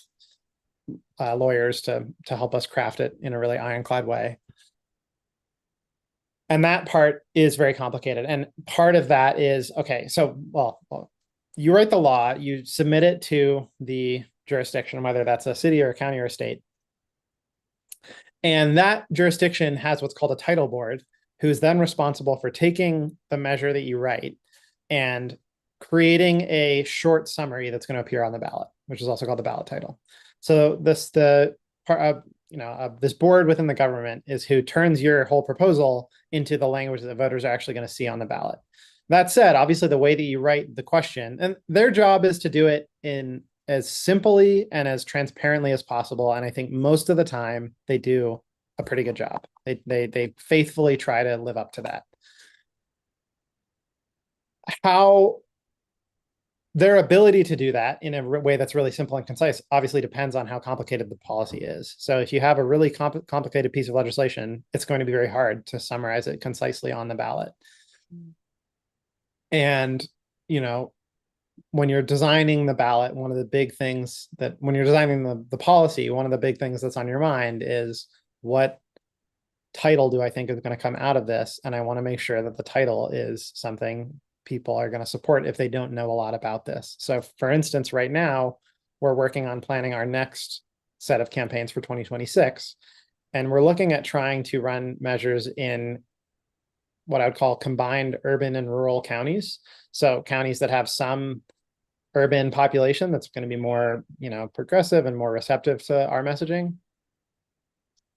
lawyers to help us craft it in a really ironclad way. And that part is very complicated. And part of that is, okay, so, well, you write the law, you submit it to the jurisdiction, whether that's a city or a county or a state. And that jurisdiction has what's called a title board, who's then responsible for taking the measure that you write and creating a short summary that's going to appear on the ballot, which is also called the ballot title. So this board within the government is who turns your whole proposal into the language that the voters are actually going to see on the ballot. That said, obviously the way that you write the question, and their job is to do it in as simply and as transparently as possible. And I think most of the time they do a pretty good job. They faithfully try to live up to that. How their ability to do that in a way that's really simple and concise obviously depends on how complicated the policy is. So if you have a really complicated piece of legislation, it's going to be very hard to summarize it concisely on the ballot. And, when you're designing the ballot, one of the big things that when you're designing the policy, one of the big things that's on your mind is, what title do I think is going to come out of this? And I want to make sure that the title is something people are going to support if they don't know a lot about this. So for instance, right now, we're working on planning our next set of campaigns for 2026. And we're looking at trying to run measures in what I would call combined urban and rural counties. So counties that have some urban population that's going to be more, progressive and more receptive to our messaging,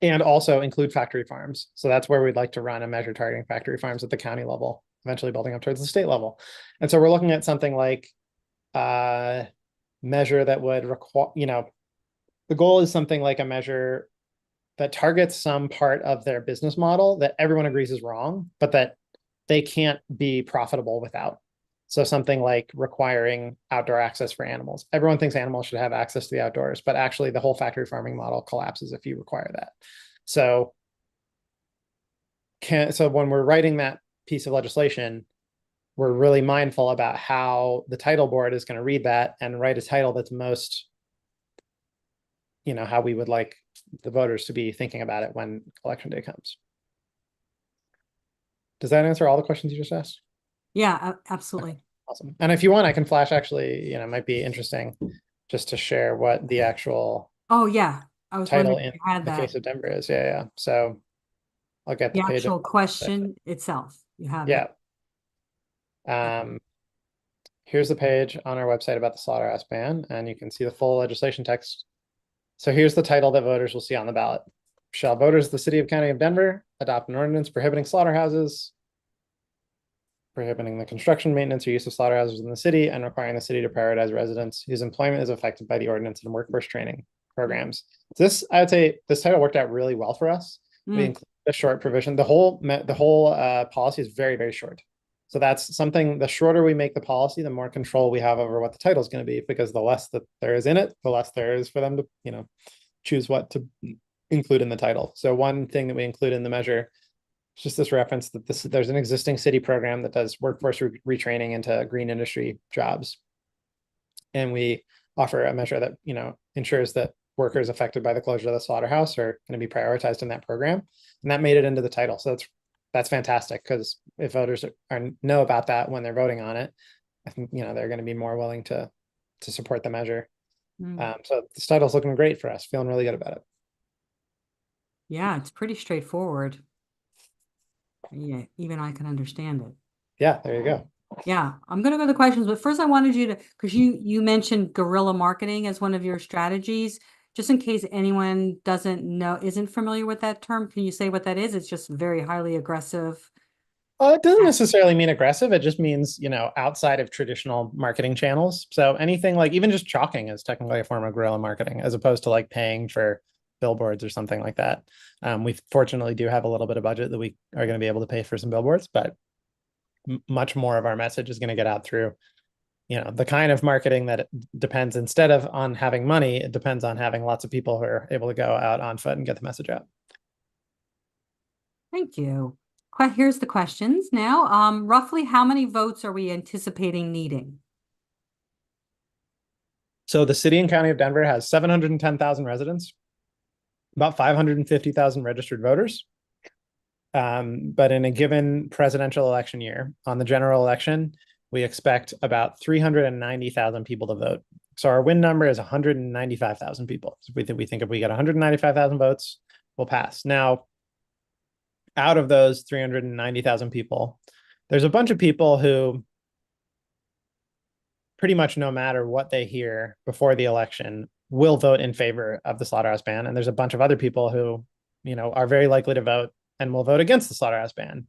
and also include factory farms. So that's where we'd like to run a measure targeting factory farms at the county level, eventually building up towards the state level. And so we're looking at something like a measure that would require, the goal is something like a measure that targets some part of their business model that everyone agrees is wrong, but that they can't be profitable without. So something like requiring outdoor access for animals. Everyone thinks animals should have access to the outdoors, but actually the whole factory farming model collapses if you require that. So when we're writing that piece of legislation, we're really mindful about how the title board is going to read that and write a title that's most, how we would like the voters to be thinking about it when election day comes. Does that answer all the questions you just asked? Yeah, Okay, absolutely. awesome. And if you want, I can flash actually, it might be interesting just to share what the actual Oh, yeah. I was title wondering if in you had the that, case of Denver is. Yeah, yeah. So I'll get the the page up. actual question itself. You have it. Yeah. Here's the page on our website about the slaughterhouse ban, and you can see the full legislation text. So here's the title that voters will see on the ballot. Shall voters of the city of county of Denver adopt an ordinance prohibiting slaughterhouses, prohibiting the construction, maintenance, or use of slaughterhouses in the city, and requiring the city to prioritize residents whose employment is affected by the ordinance and workforce training programs. This, I would say, this title worked out really well for us. We Mm. include a short provision. The whole policy is very, very short. So that's something, the shorter we make the policy, the more control we have over what the title is going to be, because the less that there is in it, the less there is for them to, choose what to include in the title. So one thing that we include in the measure is just this reference that there's an existing city program that does workforce retraining into green industry jobs. And we offer a measure that, ensures that workers affected by the closure of the slaughterhouse are going to be prioritized in that program. And that made it into the title. So that's fantastic, because if voters know about that when they're voting on it, I think, they're going to be more willing to support the measure. So this title's looking great for us, feeling really good about it. Yeah, it's pretty straightforward. Yeah, even I can understand it. Yeah, there you go. Yeah, I'm gonna go to the questions, but first I wanted you to, because you mentioned guerrilla marketing as one of your strategies. Just in case anyone doesn't know, isn't familiar with that term, can you say what that is? It's just very highly aggressive. It doesn't necessarily mean aggressive. It just means, outside of traditional marketing channels. So anything like even just chalking is technically a form of guerrilla marketing, as opposed to like paying for billboards or something like that. We fortunately do have a little bit of budget that we are going to be able to pay for some billboards, but much more of our message is going to get out through, the kind of marketing that it depends, instead of on having money, it depends on having lots of people who are able to go out on foot and get the message out. Thank you. Here's the questions now. Roughly how many votes are we anticipating needing? So the city and county of Denver has 710,000 residents, about 550,000 registered voters. But in a given presidential election year, on the general election, we expect about 390,000 people to vote. So our win number is 195,000 people. So we think if we get 195,000 votes, we'll pass. Now, out of those 390,000 people, there's a bunch of people who pretty much no matter what they hear before the election will vote in favor of the slaughterhouse ban. And there's a bunch of other people who, are very likely to vote and will vote against the slaughterhouse ban.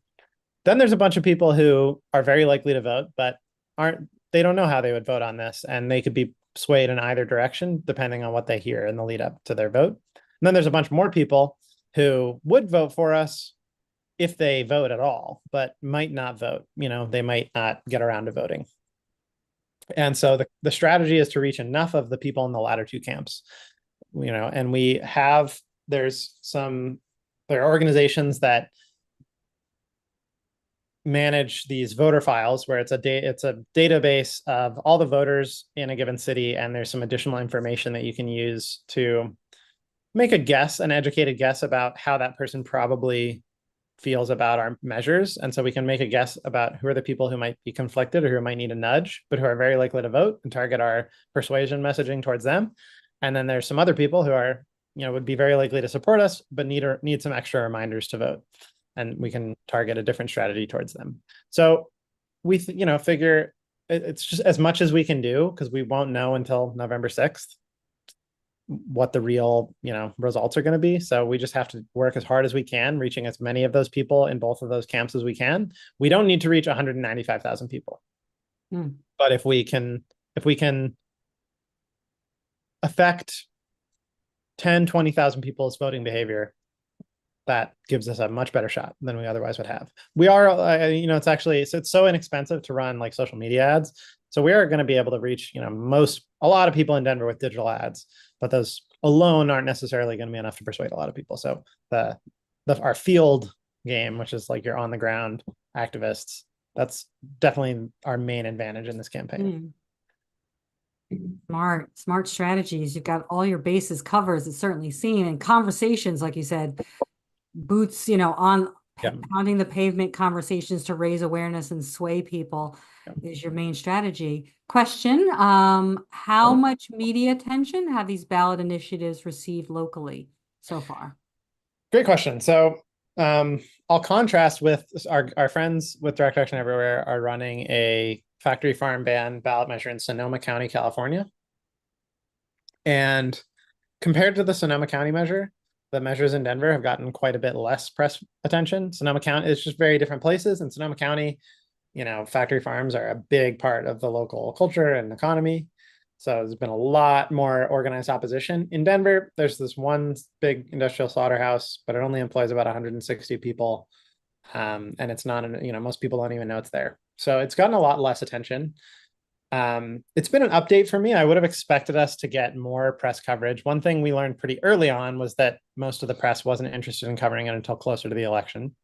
Then there's a bunch of people who are very likely to vote, but they don't know how they would vote on this. And they could be swayed in either direction, depending on what they hear in the lead up to their vote. And then there's a bunch more people who would vote for us if they vote at all, but might not vote. They might not get around to voting. And so the strategy is to reach enough of the people in the latter two camps, and there are organizations that manage these voter files where it's a database of all the voters in a given city, and there's some additional information that you can use to make an educated guess about how that person probably feels about our measures. And so we can make a guess about who are the people who might be conflicted or who might need a nudge, but who are very likely to vote, and target our persuasion messaging towards them. And then there's some other people who are, would be very likely to support us, but need some extra reminders to vote. And we can target a different strategy towards them. So we, figure it's just as much as we can do, because we won't know until November 6th what the real, results are going to be. So we just have to work as hard as we can, reaching as many of those people in both of those camps as we can. We don't need to reach 195,000 people. But if we can affect 10, 20,000 people's voting behavior, that gives us a much better shot than we otherwise would have. We are, it's so inexpensive to run like social media ads. So we are going to be able to reach, a lot of people in Denver with digital ads, but those alone aren't necessarily going to be enough to persuade a lot of people. So our field game, which is like your on the ground activists, that's definitely our main advantage in this campaign. Smart strategies. You've got all your bases covered, it's certainly seen, and conversations, like you said, boots, on Yeah. pounding the pavement conversations to raise awareness and sway people Yeah. is your main strategy. Question, how much media attention have these ballot initiatives received locally so far? Great question. So I'll contrast with our friends with Direct Action Everywhere are running a factory farm ban ballot measure in Sonoma County, California. And compared to the Sonoma County measure, the measures in Denver have gotten quite a bit less press attention. Sonoma County is just very different places. In Sonoma County, factory farms are a big part of the local culture and economy. So there's been a lot more organized opposition. In Denver, there's this one big industrial slaughterhouse, but it only employs about 160 people. And it's not, most people don't even know it's there. So it's gotten a lot less attention. It's been an update for me. I would have expected us to get more press coverage. One thing we learned pretty early on was that most of the press wasn't interested in covering it until closer to the election.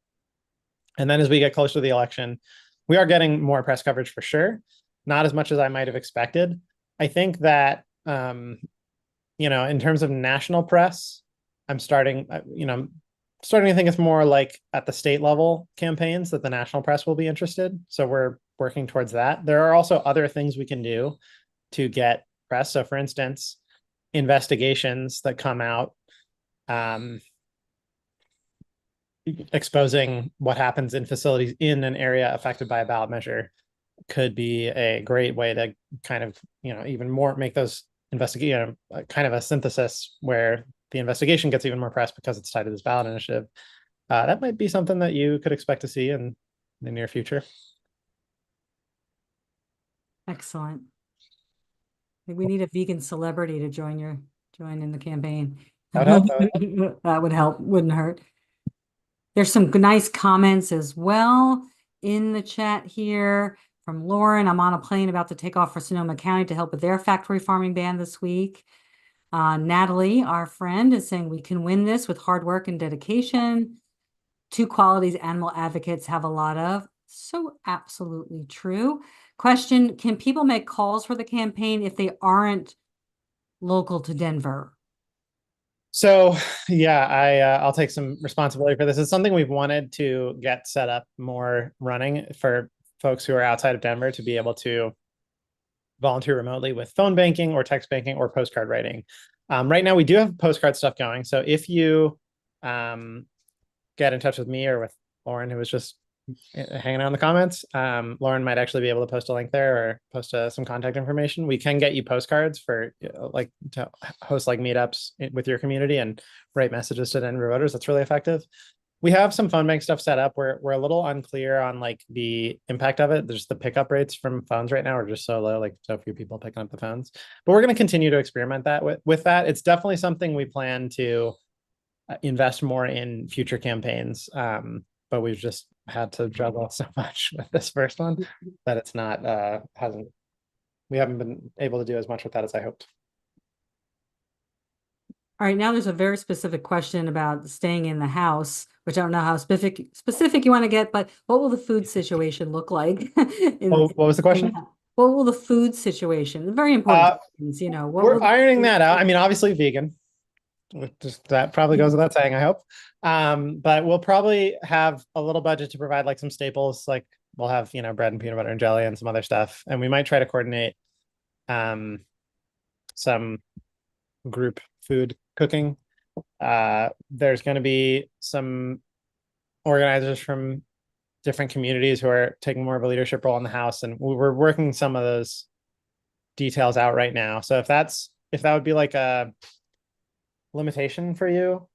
And then as we get closer to the election, we are getting more press coverage for sure. Not as much as I might have expected. I think that, in terms of national press, I'm starting to think it's more like at the state level campaigns that the national press will be interested. So we're working towards that. There are also other things we can do to get press. So for instance, investigations that come out exposing what happens in facilities in an area affected by a ballot measure could be a great way to kind of, even more make those kind of a synthesis where the investigation gets even more press because it's tied to this ballot initiative. That might be something that you could expect to see in the near future. Excellent. We need a vegan celebrity to join in the campaign. That would help. That would help. That would help, wouldn't hurt. There's some nice comments as well in the chat here from Lauren. I'm on a plane about to take off for Sonoma County to help with their factory farming ban this week. Natalie, our friend, is saying we can win this with hard work and dedication. Two qualities animal advocates have a lot of. So absolutely true. Question, can people make calls for the campaign if they aren't local to Denver? So yeah, I'll take some responsibility for this. It's something we've wanted to get set up more running for folks who are outside of Denver to be able to volunteer remotely with phone banking or text banking or postcard writing. Right now we do have postcard stuff going. So if you get in touch with me or with Lauren, who was just hanging out in the comments, Lauren might actually be able to post a link there or post some contact information. We can get you postcards for to host meetups with your community and write messages to Denver voters. That's really effective. We have some phone bank stuff set up. We're a little unclear on the impact of it. There's the pickup rates from phones right now are just so low, so few people picking up the phones. But we're going to continue to experiment that with that. It's definitely something we plan to invest more in future campaigns. But we've just had to juggle so much with this first one that it's not we haven't been able to do as much with that as I hoped. All right, now there's a very specific question about staying in the house, which I don't know how specific you want to get, but what will the food situation look like? What was the question? What will the food situation? Very important. We're ironing that out. I mean, obviously vegan. That probably goes without saying, I hope. But we'll probably have a little budget to provide some staples, we'll have, bread and peanut butter and jelly and some other stuff. And we might try to coordinate some group food cooking. There's going to be some organizers from different communities who are taking more of a leadership role in the house. And we're working some of those details out right now. So if that would be a limitation for you,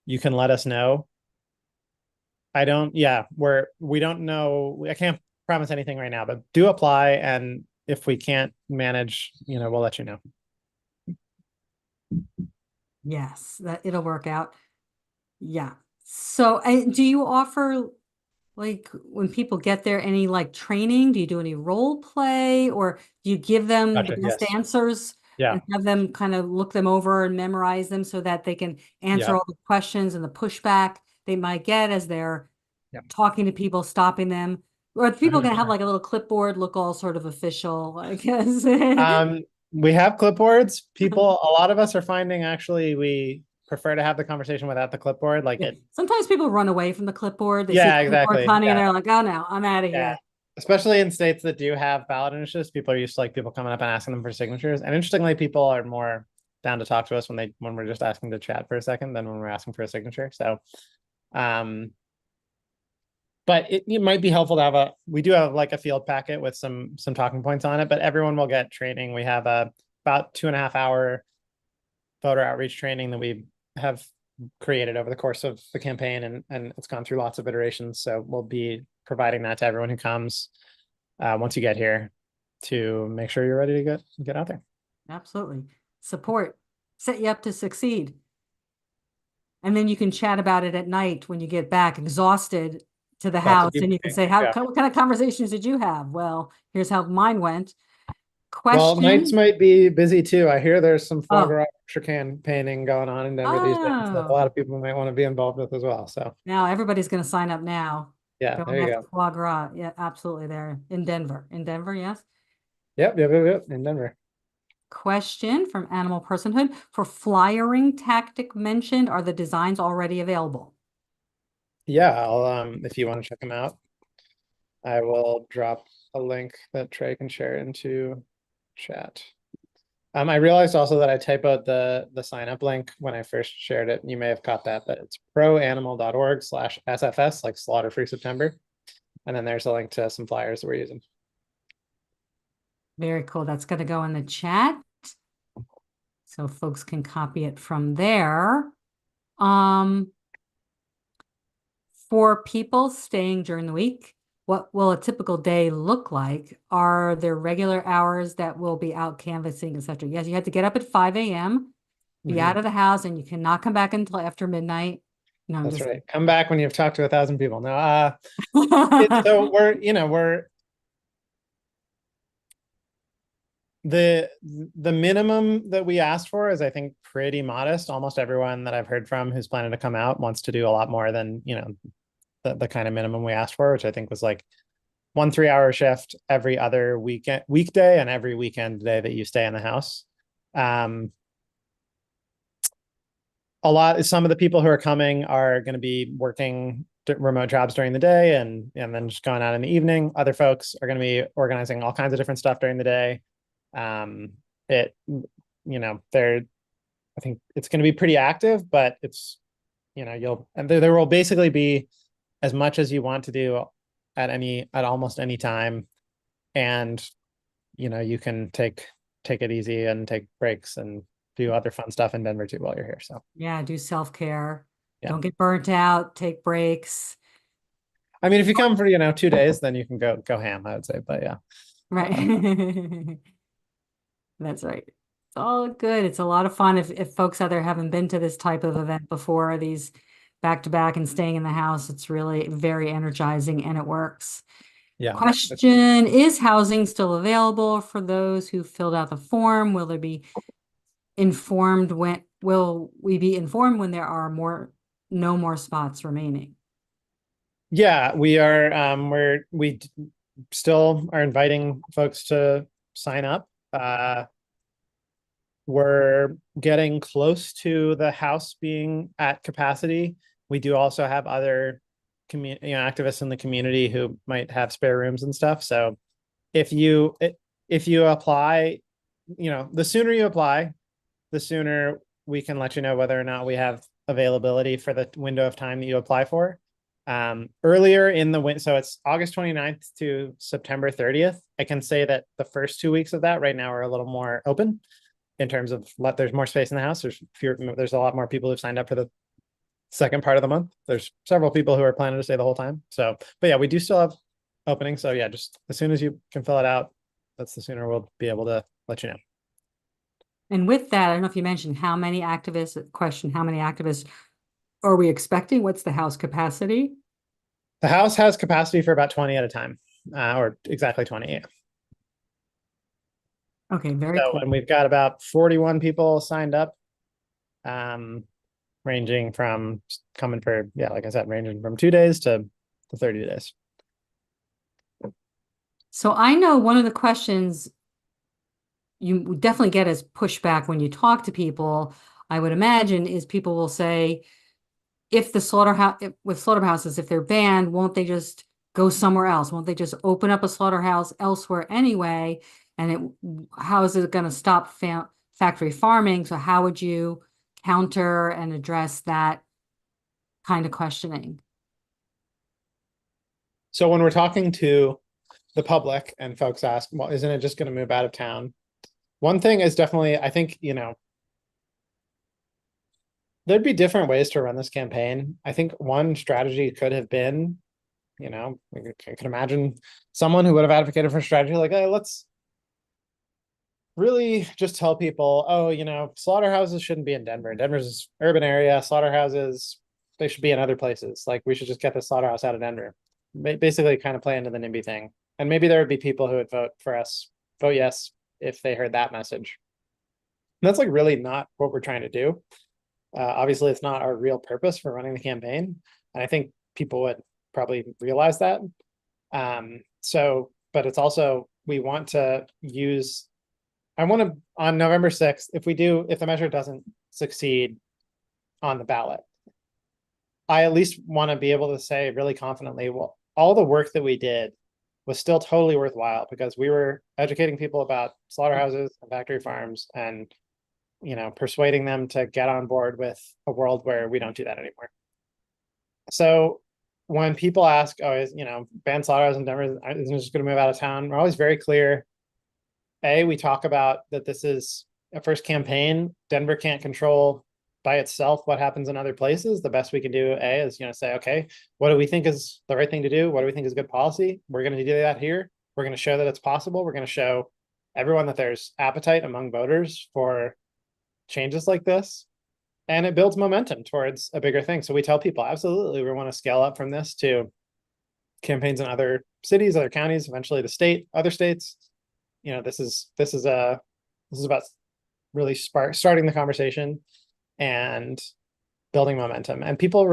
you can let us know. We don't know. I can't promise anything right now, but do apply. And if we can't manage, we'll let you know. Yes, that it'll work out. Yeah. So do you offer when people get there any training? Do you do any role play or do you give them the best answers? Yeah. And have them kind of look them over and memorize them so that they can answer all the questions and the pushback they might get as they're talking to people, stopping them? Or are people going to have a little clipboard, look all sort of official, I guess? We have clipboards. A lot of us are finding actually we prefer to have the conversation without the clipboard. Like Yeah. it. Sometimes people run away from the clipboard. They see Yeah, the clipboard exactly. funny and Yeah. they're like, oh no, I'm out of Yeah. here. Especially in states that do have ballot initiatives, people are used to like people coming up and asking them for signatures. And interestingly, people are more down to talk to us when we're just asking to chat for a second than when we're asking for a signature. So but it might be helpful to have we do have like a field packet with some talking points on it, but everyone will get training. We have a about 2.5 hour voter outreach training that we have created over the course of the campaign, and it's gone through lots of iterations. So we'll be providing that to everyone who comes once you get here to make sure you're ready to get out there. Absolutely. Support, set you up to succeed. And then you can chat about it at night when you get back exhausted to the house, and you can say, what kind of conversations did you have? Well, here's how mine went. Well, nights Question. might be busy too. I hear there's some foie Oh, gras campaigning going on in Denver these days that a lot of people might want to be involved with as well. So now everybody's going to sign up now. yeah, Going there you after go. foie gras. Yeah, absolutely. There in Denver. In Denver, yes. Yep, in Denver. Question from Animal Personhood. For flyering tactic mentioned, are the designs already available? Yeah, I'll if you want to check them out, I will drop a link that Trey can share into chat. I realized also that I typoed the sign up link when I first shared it. You may have caught that, but it's proanimal.org/SFS, like Slaughter Free September. And then there's a link to some flyers that we're using. Very cool. That's going to go in the chat, so folks can copy it from there. For people staying during the week, what will a typical day look like? Are there regular hours that will be out canvassing, etc.? Yes, you have to get up at 5 a.m., be out of the house, and you cannot come back until after midnight. No, I'm That's just... right. Come back when you've talked to 1,000 people. No, so we're the minimum that we asked for is, I think, pretty modest. Almost everyone that I've heard from who's planning to come out wants to do a lot more than the kind of minimum we asked for, which I think was like 1 3-hour shift every other weekday, and every weekend day that you stay in the house. Some of the people who are coming are going to be working remote jobs during the day and then just going out in the evening. Other folks are going to be organizing all kinds of different stuff during the day. I think it's going to be pretty active, but it's, there will basically be as much as you want to do at almost any time. And, you can take it easy and take breaks and do other fun stuff in Denver too while you're here. So Yeah, do self-care. Yeah. Don't get burnt out, take breaks. I mean, if you come for, 2 days, then you can go ham, I would say, but yeah. Right. That's right. It's all good. It's a lot of fun. If folks out there haven't been to this type of event before, these back to back and staying in the house, it's really very energizing and it works. Yeah. Question, is housing still available for those who filled out the form? Will we be informed when there are no more spots remaining? Yeah, we are we still are inviting folks to sign up. We're getting close to the house being at capacity. We do also have other activists in the community who might have spare rooms and stuff. So if you apply, the sooner you apply, the sooner we can let you know whether or not we have availability for the window of time that you apply for. Earlier in the so it's August 29th to September 30th. I can say that the first 2 weeks of that right now are a little more open in terms of there's more space in the house. There's a lot more people who've signed up for the second part of the month. There's several people who are planning to stay the whole time. So, but yeah, we do still have openings. So yeah, just as soon as you can fill it out, that's the sooner we'll be able to let you know. And with that, I don't know if you mentioned how many activists are we expecting? What's the house capacity? The house has capacity for about 20 at a time, or exactly 20. Yeah. Okay, very cool. And we've got about 41 people signed up, ranging from coming for, like I said, ranging from 2 days to 30 days. So I know one of the questions you definitely get as pushback when you talk to people I would imagine, is people will say, if the slaughterhouses, if they're banned, won't they just go somewhere else? Won't they just open up a slaughterhouse elsewhere anyway? And how is it going to stop factory farming? So how would you counter and address that kind of questioning? So when we're talking to the public and folks ask, well, isn't it just going to move out of town? One thing is definitely, I think, there'd be different ways to run this campaign. I think one strategy could have been, I can imagine someone who would have advocated for a strategy like, hey, let's really just tell people, oh, slaughterhouses shouldn't be in Denver. Denver's an urban area. Slaughterhouses, they should be in other places. Like, we should just get the slaughterhouse out of Denver. Basically kind of play into the NIMBY thing. And maybe there would be people who would vote yes, if they heard that message. And that's like really not what we're trying to do. Obviously, it's not our real purpose for running the campaign. And I think people would probably realize that. But it's also, we want to use, I want to, on November 6th, if the measure doesn't succeed on the ballot, I at least want to be able to say really confidently, well, all the work that we did was still totally worthwhile because we were educating people about slaughterhouses and factory farms and, persuading them to get on board with a world where we don't do that anymore. So when people ask, ban slaughterhouses in Denver, isn't it just going to move out of town? We're always very clear. We talk about that this is a first campaign. Denver can't control by itself what happens in other places. The best we can do, is say, okay, what do we think is the right thing to do? What do we think is good policy? We're going to do that here. We're going to show that it's possible. We're going to show everyone that there's appetite among voters for changes like this. And it builds momentum towards a bigger thing. So we tell people, absolutely, we want to scale up from this to campaigns in other cities, other counties, eventually the state, other states. This is about really starting the conversation and building momentum, and people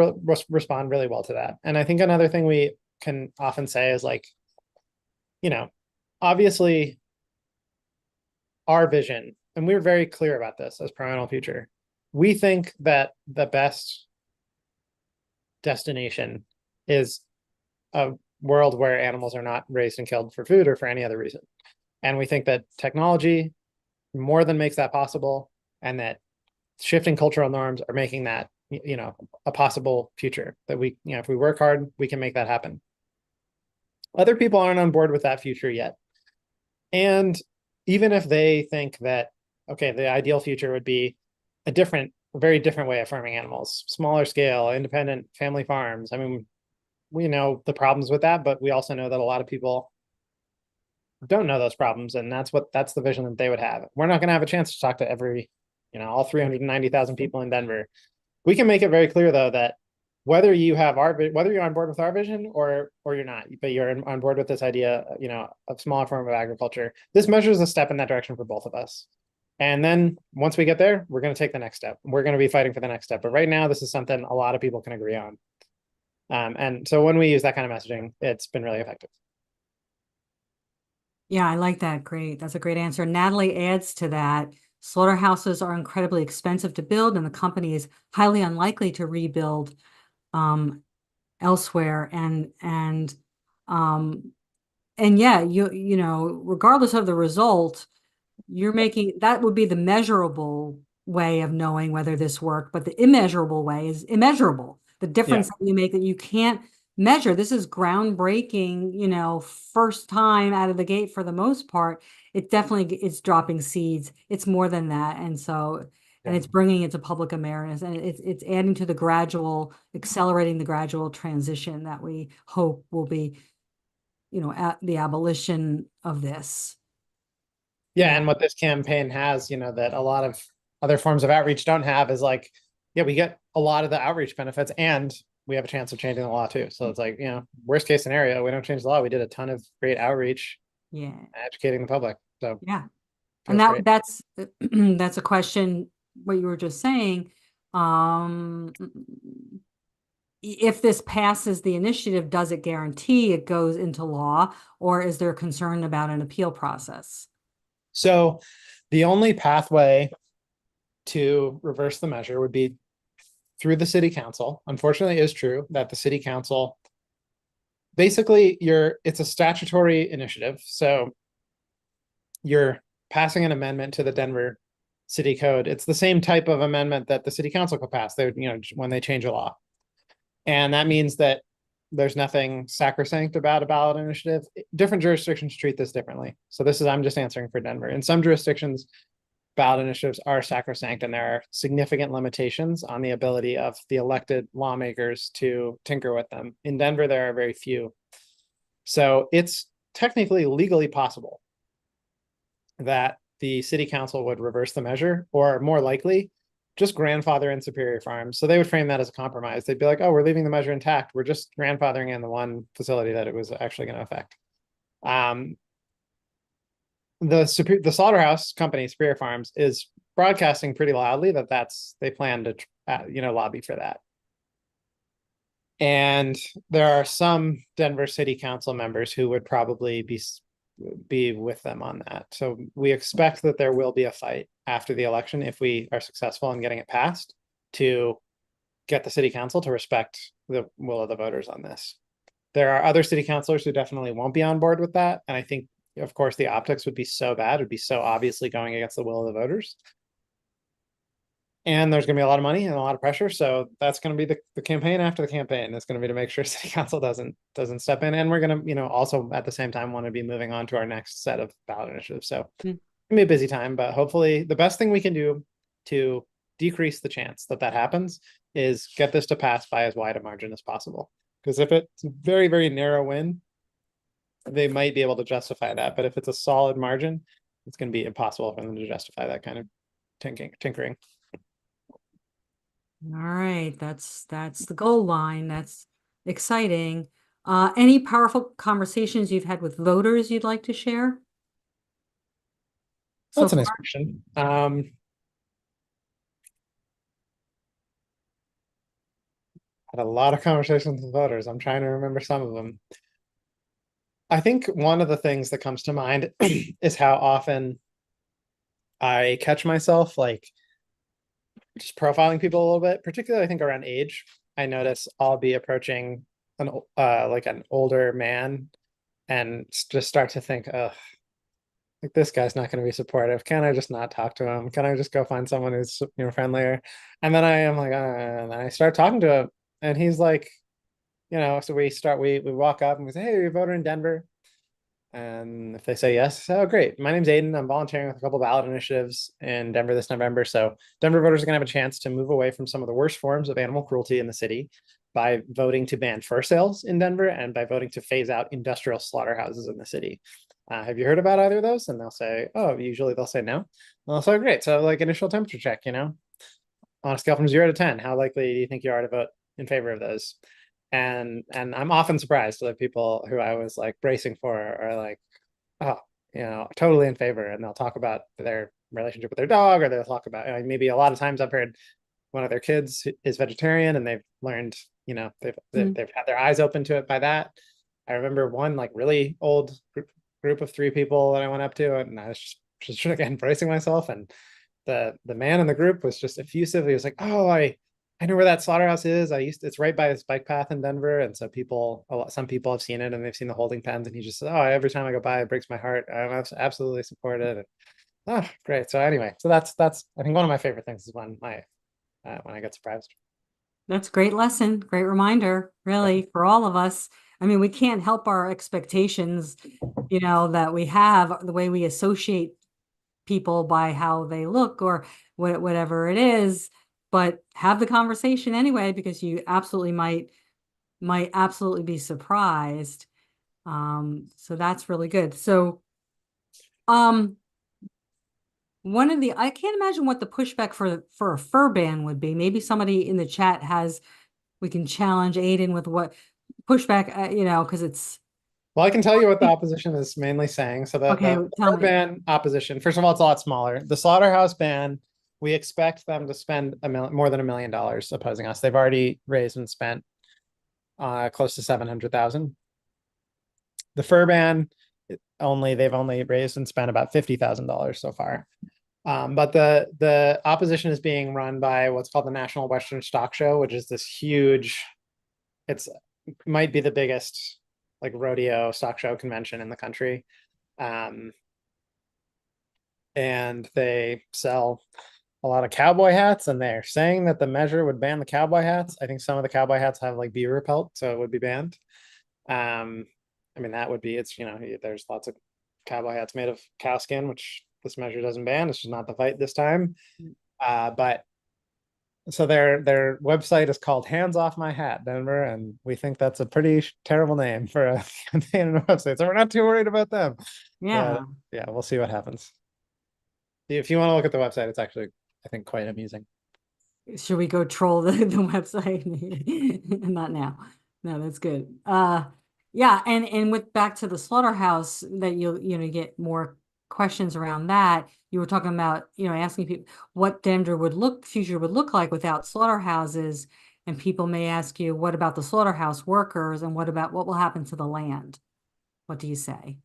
respond really well to that. And I think another thing we can often say is like, obviously our vision, and we're very clear about this as Pro Animal Future, we think that the best destination is a world where animals are not raised and killed for food or for any other reason. And we think that technology more than makes that possible, and that shifting cultural norms are making that, a possible future that we, if we work hard, we can make that happen. Other people aren't on board with that future yet. And even if they think that, okay, the ideal future would be a very different way of farming animals, smaller scale, independent family farms. I mean, we know the problems with that, but we also know that a lot of people don't know those problems. And that's the vision that they would have. We're not going to have a chance to talk to all 390,000 people in Denver. We can make it very clear though, that whether you're on board with our vision or you're not, but you're on board with this idea, of smaller form of agriculture, this measure is a step in that direction for both of us. And then once we get there, we're going to take the next step. We're going to be fighting for the next step. But right now, this is something a lot of people can agree on. And so when we use that kind of messaging, it's been really effective. Yeah, I like that. Great. That's a great answer. Natalie adds to that, slaughterhouses are incredibly expensive to build, and the company is highly unlikely to rebuild elsewhere. And yeah, regardless of the result, that would be the measurable way of knowing whether this worked, but the immeasurable way is immeasurable. The difference that you make that you can't measure. This is groundbreaking, first time out of the gate for the most part. It definitely is dropping seeds. It's more than that. And so, and it's bringing it to public awareness, and it's adding to accelerating the gradual transition that we hope will be, at the abolition of this. Yeah, and what this campaign has, that a lot of other forms of outreach don't have is like, we get a lot of the outreach benefits and we have a chance of changing the law too. So it's like, worst case scenario, we don't change the law. We did a ton of great outreach, educating the public. So yeah, and that's that's a question. What you were just saying, if this passes the initiative, does it guarantee it goes into law, or is there concern about an appeal process? So the only pathway to reverse the measure would be through the city council. Unfortunately, it is true that the city council, basically it's a statutory initiative. So you're passing an amendment to the Denver city code. It's the same type of amendment that the city council could pass. They, when they change a law. And that means that there's nothing sacrosanct about a ballot initiative. Different jurisdictions treat this differently. So I'm just answering for Denver. In some jurisdictions, ballot initiatives are sacrosanct, and there are significant limitations on the ability of the elected lawmakers to tinker with them. In Denver, there are very few. So it's technically legally possible that the city council would reverse the measure, or more likely, just grandfather in Superior Farms. So they would frame that as a compromise. They'd be like, oh, we're leaving the measure intact. We're just grandfathering in the one facility that it was actually going to affect. The slaughterhouse company, Superior Farms, is broadcasting pretty loudly that they plan to, lobby for that. And there are some Denver City Council members who would probably be with them on that. So we expect that there will be a fight after the election if we are successful in getting it passed, to get the city council to respect the will of the voters on this. There are other city councilors who definitely won't be on board with that. And I think, of course, the optics would be so bad. It would be so obviously going against the will of the voters. And there's going to be a lot of money and a lot of pressure. So that's going to be the campaign after the campaign. It's going to be to make sure city council doesn't step in. And we're going to, also at the same time want to be moving on to our next set of ballot initiatives. So it's going to be a busy time, but hopefully the best thing we can do to decrease the chance that happens is get this to pass by as wide a margin as possible. Because if it's a very, very narrow win, they might be able to justify that. But if it's a solid margin, it's going to be impossible for them to justify that kind of tinkering. All right, that's the goal line. That's exciting. Any powerful conversations you've had with voters you'd like to share? That's a nice question. Had a lot of conversations with voters. I'm trying to remember some of them. I think one of the things that comes to mind is how often I catch myself just profiling people a little bit, particularly I think around age. I notice I'll be approaching an older man and just start to think, oh, this guy's not going to be supportive. Can I just not talk to him? Can I just go find someone who's friendlier? And then I am like, and I start talking to him, and he's like, so we walk up and we say, hey, you're a voter in Denver. And if they say yes, oh, great. My name's Aidan. I'm volunteering with a couple of ballot initiatives in Denver this November. So Denver voters are going to have a chance to move away from some of the worst forms of animal cruelty in the city by voting to ban fur sales in Denver and by voting to phase out industrial slaughterhouses in the city. Have you heard about either of those? And they'll say, oh, usually they'll say no. And I'll say, great. So initial temperature check, on a scale from 0 to 10, how likely do you think you are to vote in favor of those? And I'm often surprised that people who I was bracing for are like, oh, totally in favor. And they'll talk about their relationship with their dog, or they'll talk about, maybe a lot of times I've heard one of their kids is vegetarian and they've learned, they've had their eyes open to it by that. I remember one really old group of 3 people that I went up to, and I was just again bracing myself, and the man in the group was just effusive. He was like, oh, I know where that slaughterhouse is. It's right by this bike path in Denver. And so some people have seen it and they've seen the holding pens. And he just said, oh, every time I go by, it breaks my heart. I'm absolutely supportive. And, oh, great. So anyway, that's, I think one of my favorite things is when I get surprised. That's a great lesson. Great reminder, really, for all of us. I mean, we can't help our expectations, that we have, the way we associate people by how they look or whatever it is. But have the conversation anyway, because you absolutely might absolutely be surprised. So that's really good. So, I can't imagine what the pushback for a fur ban would be. Maybe somebody in the chat we can challenge Aidan with what pushback, because it's. Well, I can tell you what the opposition is mainly saying. So the fur ban opposition, first of all, it's a lot smaller. The slaughterhouse ban, we expect them to spend more than $1 million opposing us. They've already raised and spent close to $700,000. The fur ban, they've only raised and spent about $50,000 so far. But the opposition is being run by what's called the National Western Stock Show, which is this huge, it's might be the biggest like rodeo stock show convention in the country. And they sell a lot of cowboy hats, and they're saying that the measure would ban the cowboy hats. I think some of the cowboy hats have like beaver pelt, so it would be banned. I mean, that would be, it's, there's lots of cowboy hats made of cow skin, which this measure doesn't ban. It's just not the fight this time. But so their website is called Hands Off My Hat Denver, and we think that's a pretty terrible name for a campaign and a website. So we're not too worried about them. Yeah. But yeah, we'll see what happens. If you want to look at the website, it's actually, I think, quite amusing. Should we go troll the website? Not now. No, that's good. Yeah, and with back to the slaughterhouse that you'll get more questions around that. You were talking about, asking people what Denver future would look like without slaughterhouses, and people may ask you, what about the slaughterhouse workers, and what will happen to the land? What do you say?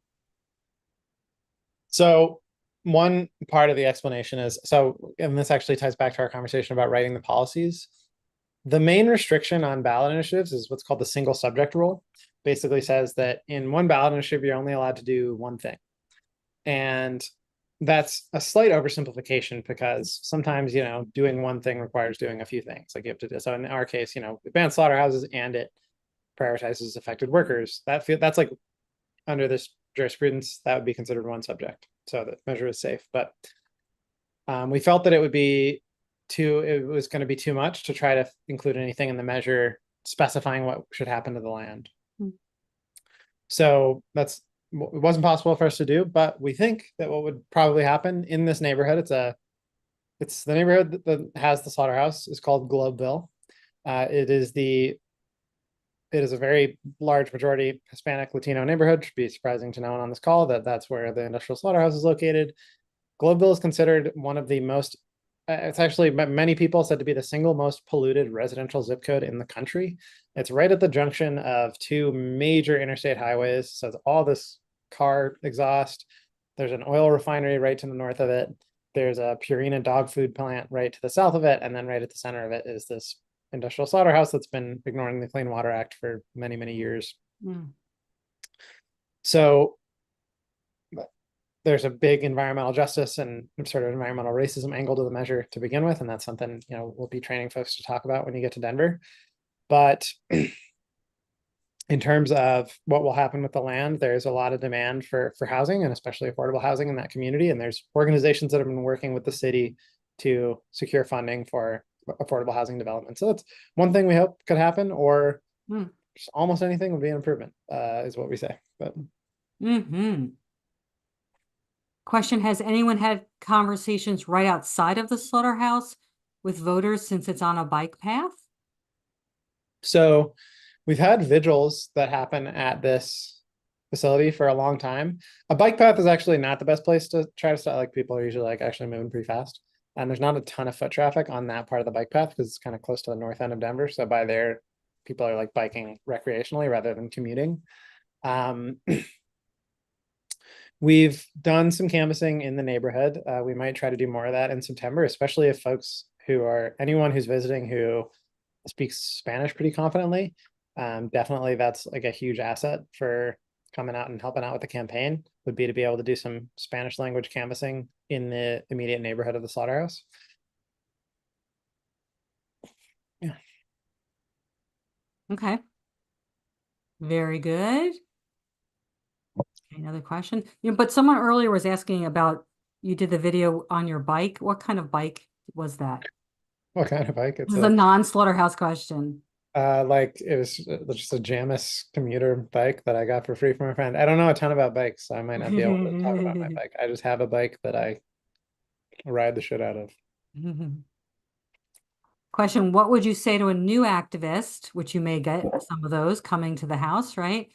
So one part of the explanation is, and this actually ties back to our conversation about writing the policies. The main restriction on ballot initiatives is what's called the single subject rule. Basically says that in one ballot initiative, you're only allowed to do one thing. And that's a slight oversimplification, because sometimes, doing one thing requires doing a few things. Like you have to do. So in our case, it bans slaughterhouses and it prioritizes affected workers. That's like, under this jurisprudence, that would be considered one subject. So the measure is safe. But we felt that it was going to be too much to try to include anything in the measure specifying what should happen to the land. So it wasn't possible for us to do, but we think that what would probably happen in this neighborhood, it's the neighborhood that has the slaughterhouse, is called Globeville. It is a very large majority Hispanic Latino neighborhood. Should be surprising to no one on this call that that's where the industrial slaughterhouse is located. Globeville is considered one of the most, it's actually, many people said to be the single most polluted residential zip code in the country. It's right at the junction of two major interstate highways. So it's all this car exhaust. There's an oil refinery right to the north of it. There's a Purina dog food plant right to the south of it. And then right at the center of it is this industrial slaughterhouse that's been ignoring the Clean Water Act for many, many years. So there's a big environmental justice and sort of environmental racism angle to the measure to begin with. And that's something, we'll be training folks to talk about when you get to Denver. But in terms of what will happen with the land, there's a lot of demand for housing, and especially affordable housing in that community. And there's organizations that have been working with the city to secure funding for affordable housing development. So that's one thing we hope could happen, or almost anything would be an improvement, is what we say. But Question, has anyone had conversations right outside of the slaughterhouse with voters since it's on a bike path? So we've had vigils that happen at this facility for a long time. A bike path is actually not the best place to try to start. Like, people are usually like actually moving pretty fast. And there's not a ton of foot traffic on that part of the bike path because it's kind of close to the north end of Denver. So by there, people are like biking recreationally rather than commuting. We've done some canvassing in the neighborhood. We might try to do more of that in September, especially if anyone who's visiting who speaks Spanish pretty confidently. Definitely that's like a huge asset for coming out and helping out with the campaign, would be to be able to do some Spanish language canvassing in the immediate neighborhood of the slaughterhouse. Yeah. Okay. Very good. Okay, another question. But someone earlier was asking about, you did the video on your bike. What kind of bike was that? What kind of bike? This is a non-slaughterhouse question. Like it was just a Jamis commuter bike that I got for free from a friend. I don't know a ton about bikes, so I might not be able to talk about my bike. I just have a bike that I ride the shit out of. Question, what would you say to a new activist, which you may get some of those coming to the house, right?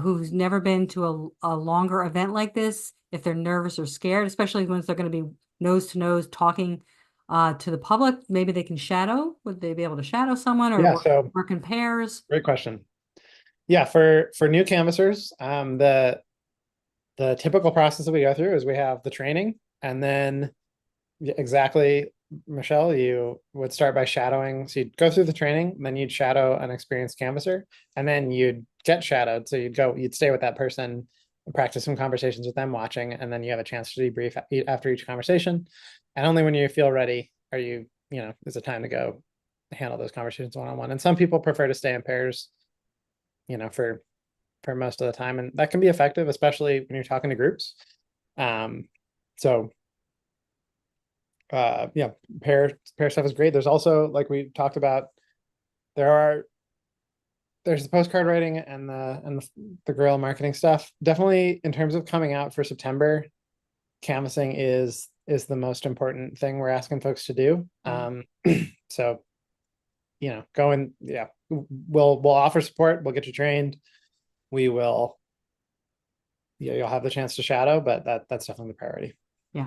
Who's never been to a longer event like this, if they're nervous or scared, especially once they're going to be nose to nose talking to the public, maybe they can shadow. Would they be able to shadow someone, or work in pairs? Great question. Yeah, for new canvassers, the typical process that we go through is we have the training, and then exactly, Michelle, you would start by shadowing. So you'd go through the training, then you'd shadow an experienced canvasser, and then you'd get shadowed. So you'd stay with that person, practice some conversations with them watching, and then you have a chance to debrief after each conversation. And only when you feel ready are is it time to go handle those conversations one-on-one. And some people prefer to stay in pairs, for most of the time, and that can be effective, especially when you're talking to groups. So yeah, pair stuff is great. There's also, like we talked about, there's the postcard writing and the guerrilla marketing stuff. Definitely in terms of coming out for September, canvassing is the most important thing we're asking folks to do. So go and we'll offer support, we'll get you trained, we will, you'll have the chance to shadow, but that's definitely the priority. Yeah.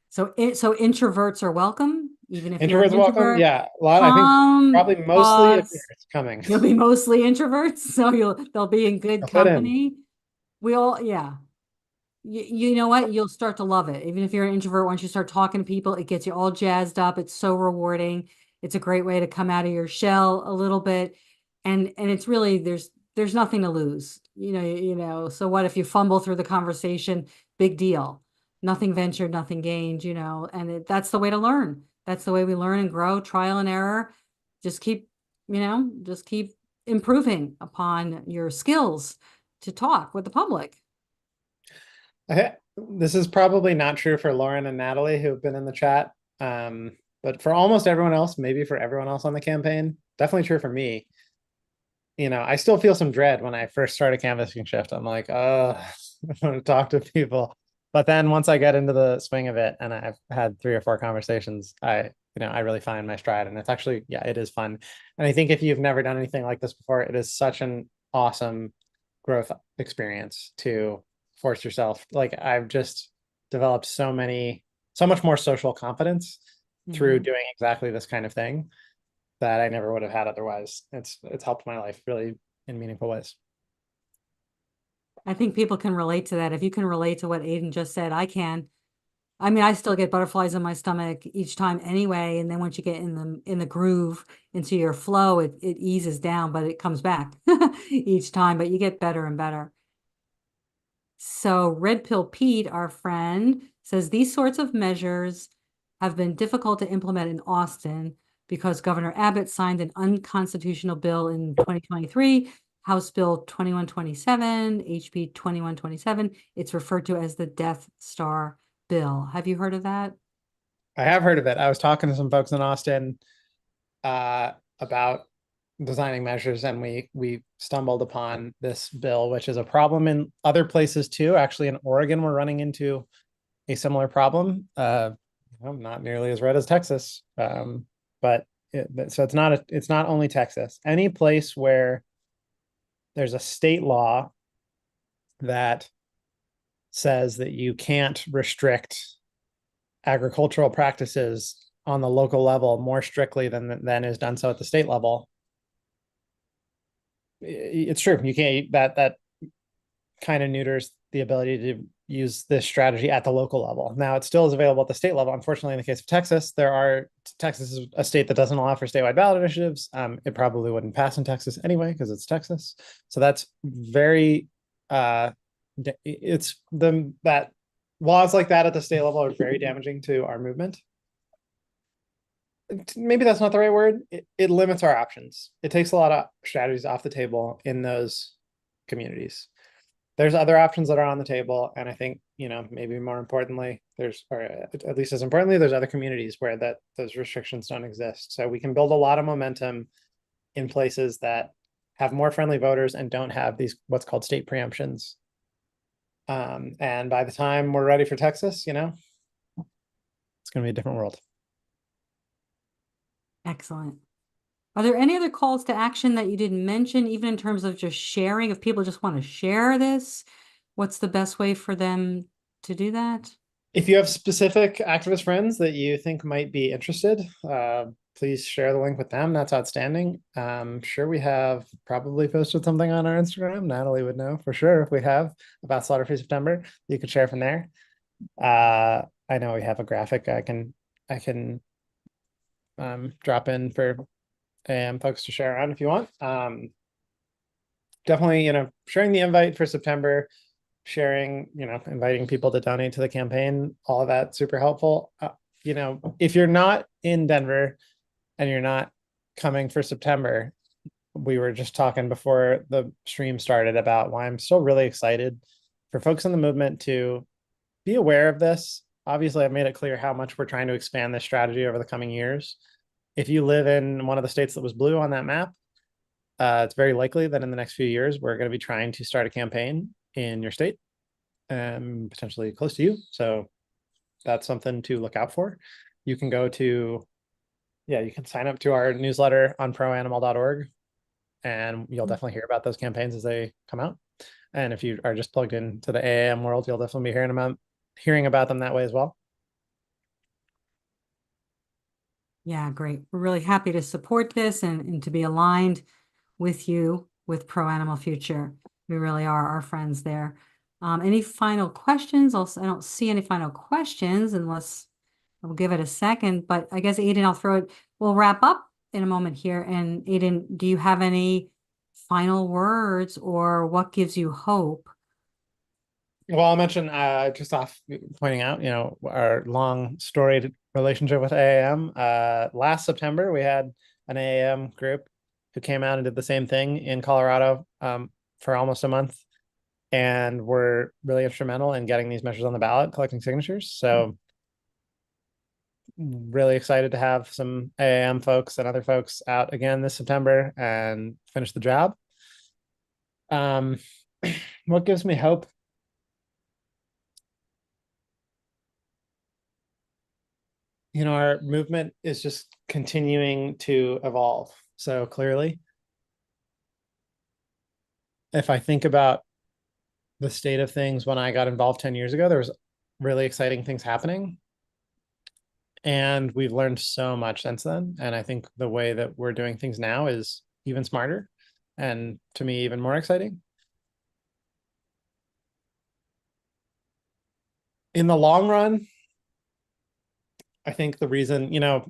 So introverts are welcome, even if you're an Introverts welcome. introvert. Yeah, a lot. I think probably mostly if it's coming. You'll be mostly introverts, so they'll be in good I'll fit in. company. Yeah. You know what? You'll start to love it. Even if you're an introvert, once you start talking to people, it gets you all jazzed up. It's so rewarding. It's a great way to come out of your shell a little bit. And it's really, there's nothing to lose. So what if you fumble through the conversation? Big deal. Nothing ventured, nothing gained, and that's the way to learn. That's the way we learn and grow, trial and error. Just keep improving upon your skills to talk with the public. This is probably not true for Lauren and Natalie, who've been in the chat. But for almost everyone else, maybe for everyone else on the campaign, definitely true for me. I still feel some dread when I first start a canvassing shift. I'm like, I want to talk to people. But then once I get into the swing of it and I've had 3 or 4 conversations, I really find my stride, and it's actually, it is fun. And I think if you've never done anything like this before, it is such an awesome growth experience to force yourself. Like, I've just developed so much more social confidence through doing exactly this kind of thing that I never would have had otherwise. It's helped my life really in meaningful ways. I think people can relate to that. If you can relate to what Aidan just said, I can. I mean, I still get butterflies in my stomach each time anyway. And then once you get in the groove, into your flow, it eases down, but it comes back each time, but you get better and better. So Red Pill Pete, our friend, says these sorts of measures have been difficult to implement in Austin because Governor Abbott signed an unconstitutional bill in 2023, House Bill 2127, HB 2127. It's referred to as the Death Star Bill. Have you heard of that? I have heard of it. I was talking to some folks in Austin about designing measures, and we stumbled upon this bill, which is a problem in other places too. Actually, in Oregon, we're running into a similar problem. Not nearly as red as Texas, but so it's not only Texas. Any place where there's a state law that says that you can't restrict agricultural practices on the local level more strictly than is done so at the state level. It's true. You can't, that kind of neuters the ability to use this strategy at the local level. Now, it still is available at the state level. Unfortunately, in the case of Texas, Texas is a state that doesn't allow for statewide ballot initiatives. It probably wouldn't pass in Texas anyway, because it's Texas. So that's very, that laws like that at the state level are very damaging to our movement. Maybe that's not the right word. It limits our options. It takes a lot of strategies off the table in those communities. There's other options that are on the table, and I think, maybe more importantly, or at least as importantly, there's other communities where those restrictions don't exist. So we can build a lot of momentum in places that have more friendly voters and don't have these what's called state preemptions. And by the time we're ready for Texas, it's going to be a different world. Excellent. Are there any other calls to action that you didn't mention, even in terms of just sharing? If people just want to share this, what's the best way for them to do that? If you have specific activist friends that you think might be interested, please share the link with them. That's outstanding. Sure, we have probably posted something on our Instagram. Natalie would know for sure if we have, about Slaughter Free September. You could share from there. I know we have a graphic I can drop in for folks to share around if you want. Definitely, sharing the invite for September, sharing, inviting people to donate to the campaign, all of that super helpful. If you're not in Denver and you're not coming for September, we were just talking before the stream started about why I'm still really excited for folks in the movement to be aware of this. Obviously, I've made it clear how much we're trying to expand this strategy over the coming years. If you live in one of the states that was blue on that map, it's very likely that in the next few years, we're going to be trying to start a campaign in your state and potentially close to you. So that's something to look out for. You can go to, you can sign up to our newsletter on proanimal.org, and you'll definitely hear about those campaigns as they come out. And if you are just plugged into the AAM world, you'll definitely be hearing about them that way as well. Yeah, great. We're really happy to support this and to be aligned with you with Pro Animal Future. We really are our friends there. Any final questions? Also, I don't see any final questions unless I'll give it a second, but I guess Aidan, we'll wrap up in a moment here. And Aidan, do you have any final words or what gives you hope? Well, I'll mention just off pointing out, our long storied relationship with AAM. Last September, we had an AAM group who came out and did the same thing in Colorado for almost a month, and were really instrumental in getting these measures on the ballot, collecting signatures. So really excited to have some AAM folks and other folks out again this September and finish the job. What gives me hope? Our movement is just continuing to evolve so clearly. If I think about the state of things when I got involved 10 years ago, there was really exciting things happening. And we've learned so much since then. And I think the way that we're doing things now is even smarter and, to me, even more exciting. In the long run, I think the reason, I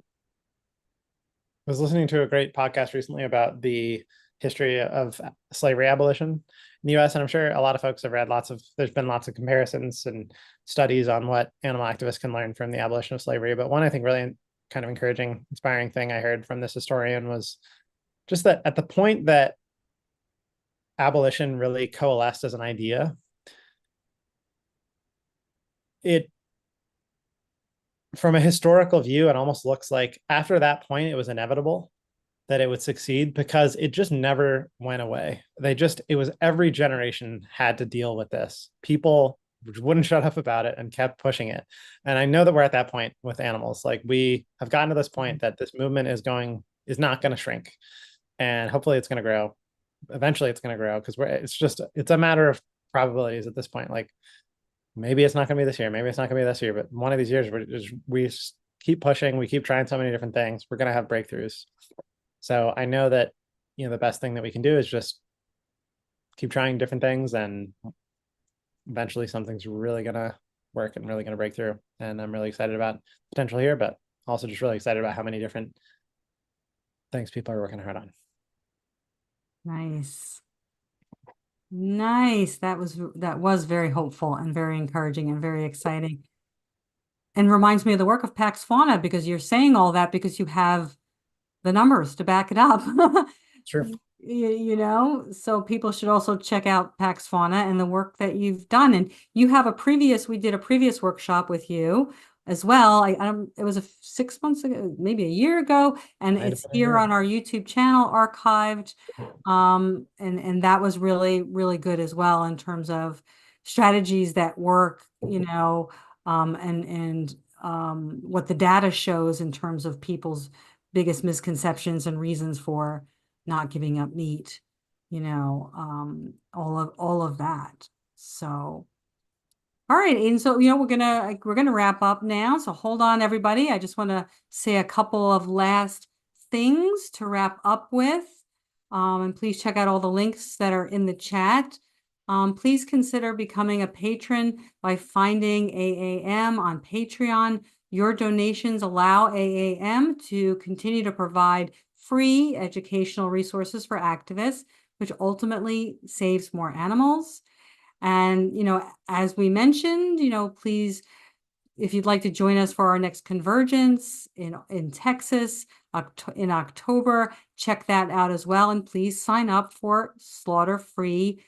was listening to a great podcast recently about the history of slavery abolition in the US, and I'm sure a lot of folks have read there's been lots of comparisons and studies on what animal activists can learn from the abolition of slavery. But one, I think, really kind of encouraging, inspiring thing I heard from this historian was just that at the point that abolition really coalesced as an idea, it, from a historical view, it almost looks like after that point, it was inevitable that it would succeed because it just never went away. It was every generation had to deal with this. People wouldn't shut up about it and kept pushing it. And I know that we're at that point with animals. Like, we have gotten to this point that this movement is not going to shrink. And hopefully it's going to grow. Eventually it's going to grow, because it's a matter of probabilities at this point. Like, maybe it's not going to be this year, maybe it's not going to be this year, but one of these years we keep pushing, we keep trying so many different things, we're going to have breakthroughs. So I know that, the best thing that we can do is just keep trying different things, and eventually something's really going to work and really going to break through. And I'm really excited about potential here, but also just really excited about how many different things people are working hard on. Nice. Nice. That was very hopeful and very encouraging and very exciting. And reminds me of the work of Pax Fauna, because you're saying all that because you have the numbers to back it up. Sure. So people should also check out Pax Fauna and the work that you've done. And we did a previous workshop with you as well. It was 6 months ago, maybe a year ago, and it's here on our YouTube channel archived. And that was really, really good as well in terms of strategies that work, and what the data shows in terms of people's biggest misconceptions and reasons for not giving up meat, all of that. So, all right, and so we're gonna wrap up now. So hold on, everybody. I just want to say a couple of last things to wrap up with. And please check out all the links that are in the chat. please consider becoming a patron by finding AAM on Patreon. Your donations allow AAM to continue to provide free educational resources for activists, which ultimately saves more animals. And, as we mentioned, please, if you'd like to join us for our next convergence in Texas in October, check that out as well. And please sign up for Slaughter Free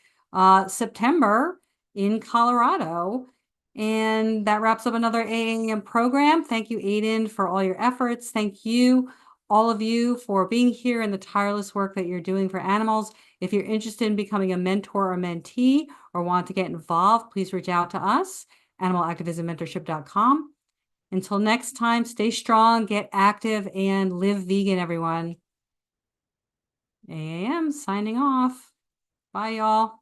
September in Colorado. And that wraps up another AAM program. Thank you, Aidan, for all your efforts. Thank you, all of you, for being here and the tireless work that you're doing for animals. If you're interested in becoming a mentor or mentee or want to get involved, please reach out to us, animalactivismmentorship.com. Until next time, stay strong, get active, and live vegan, everyone. AAM signing off. Bye, y'all.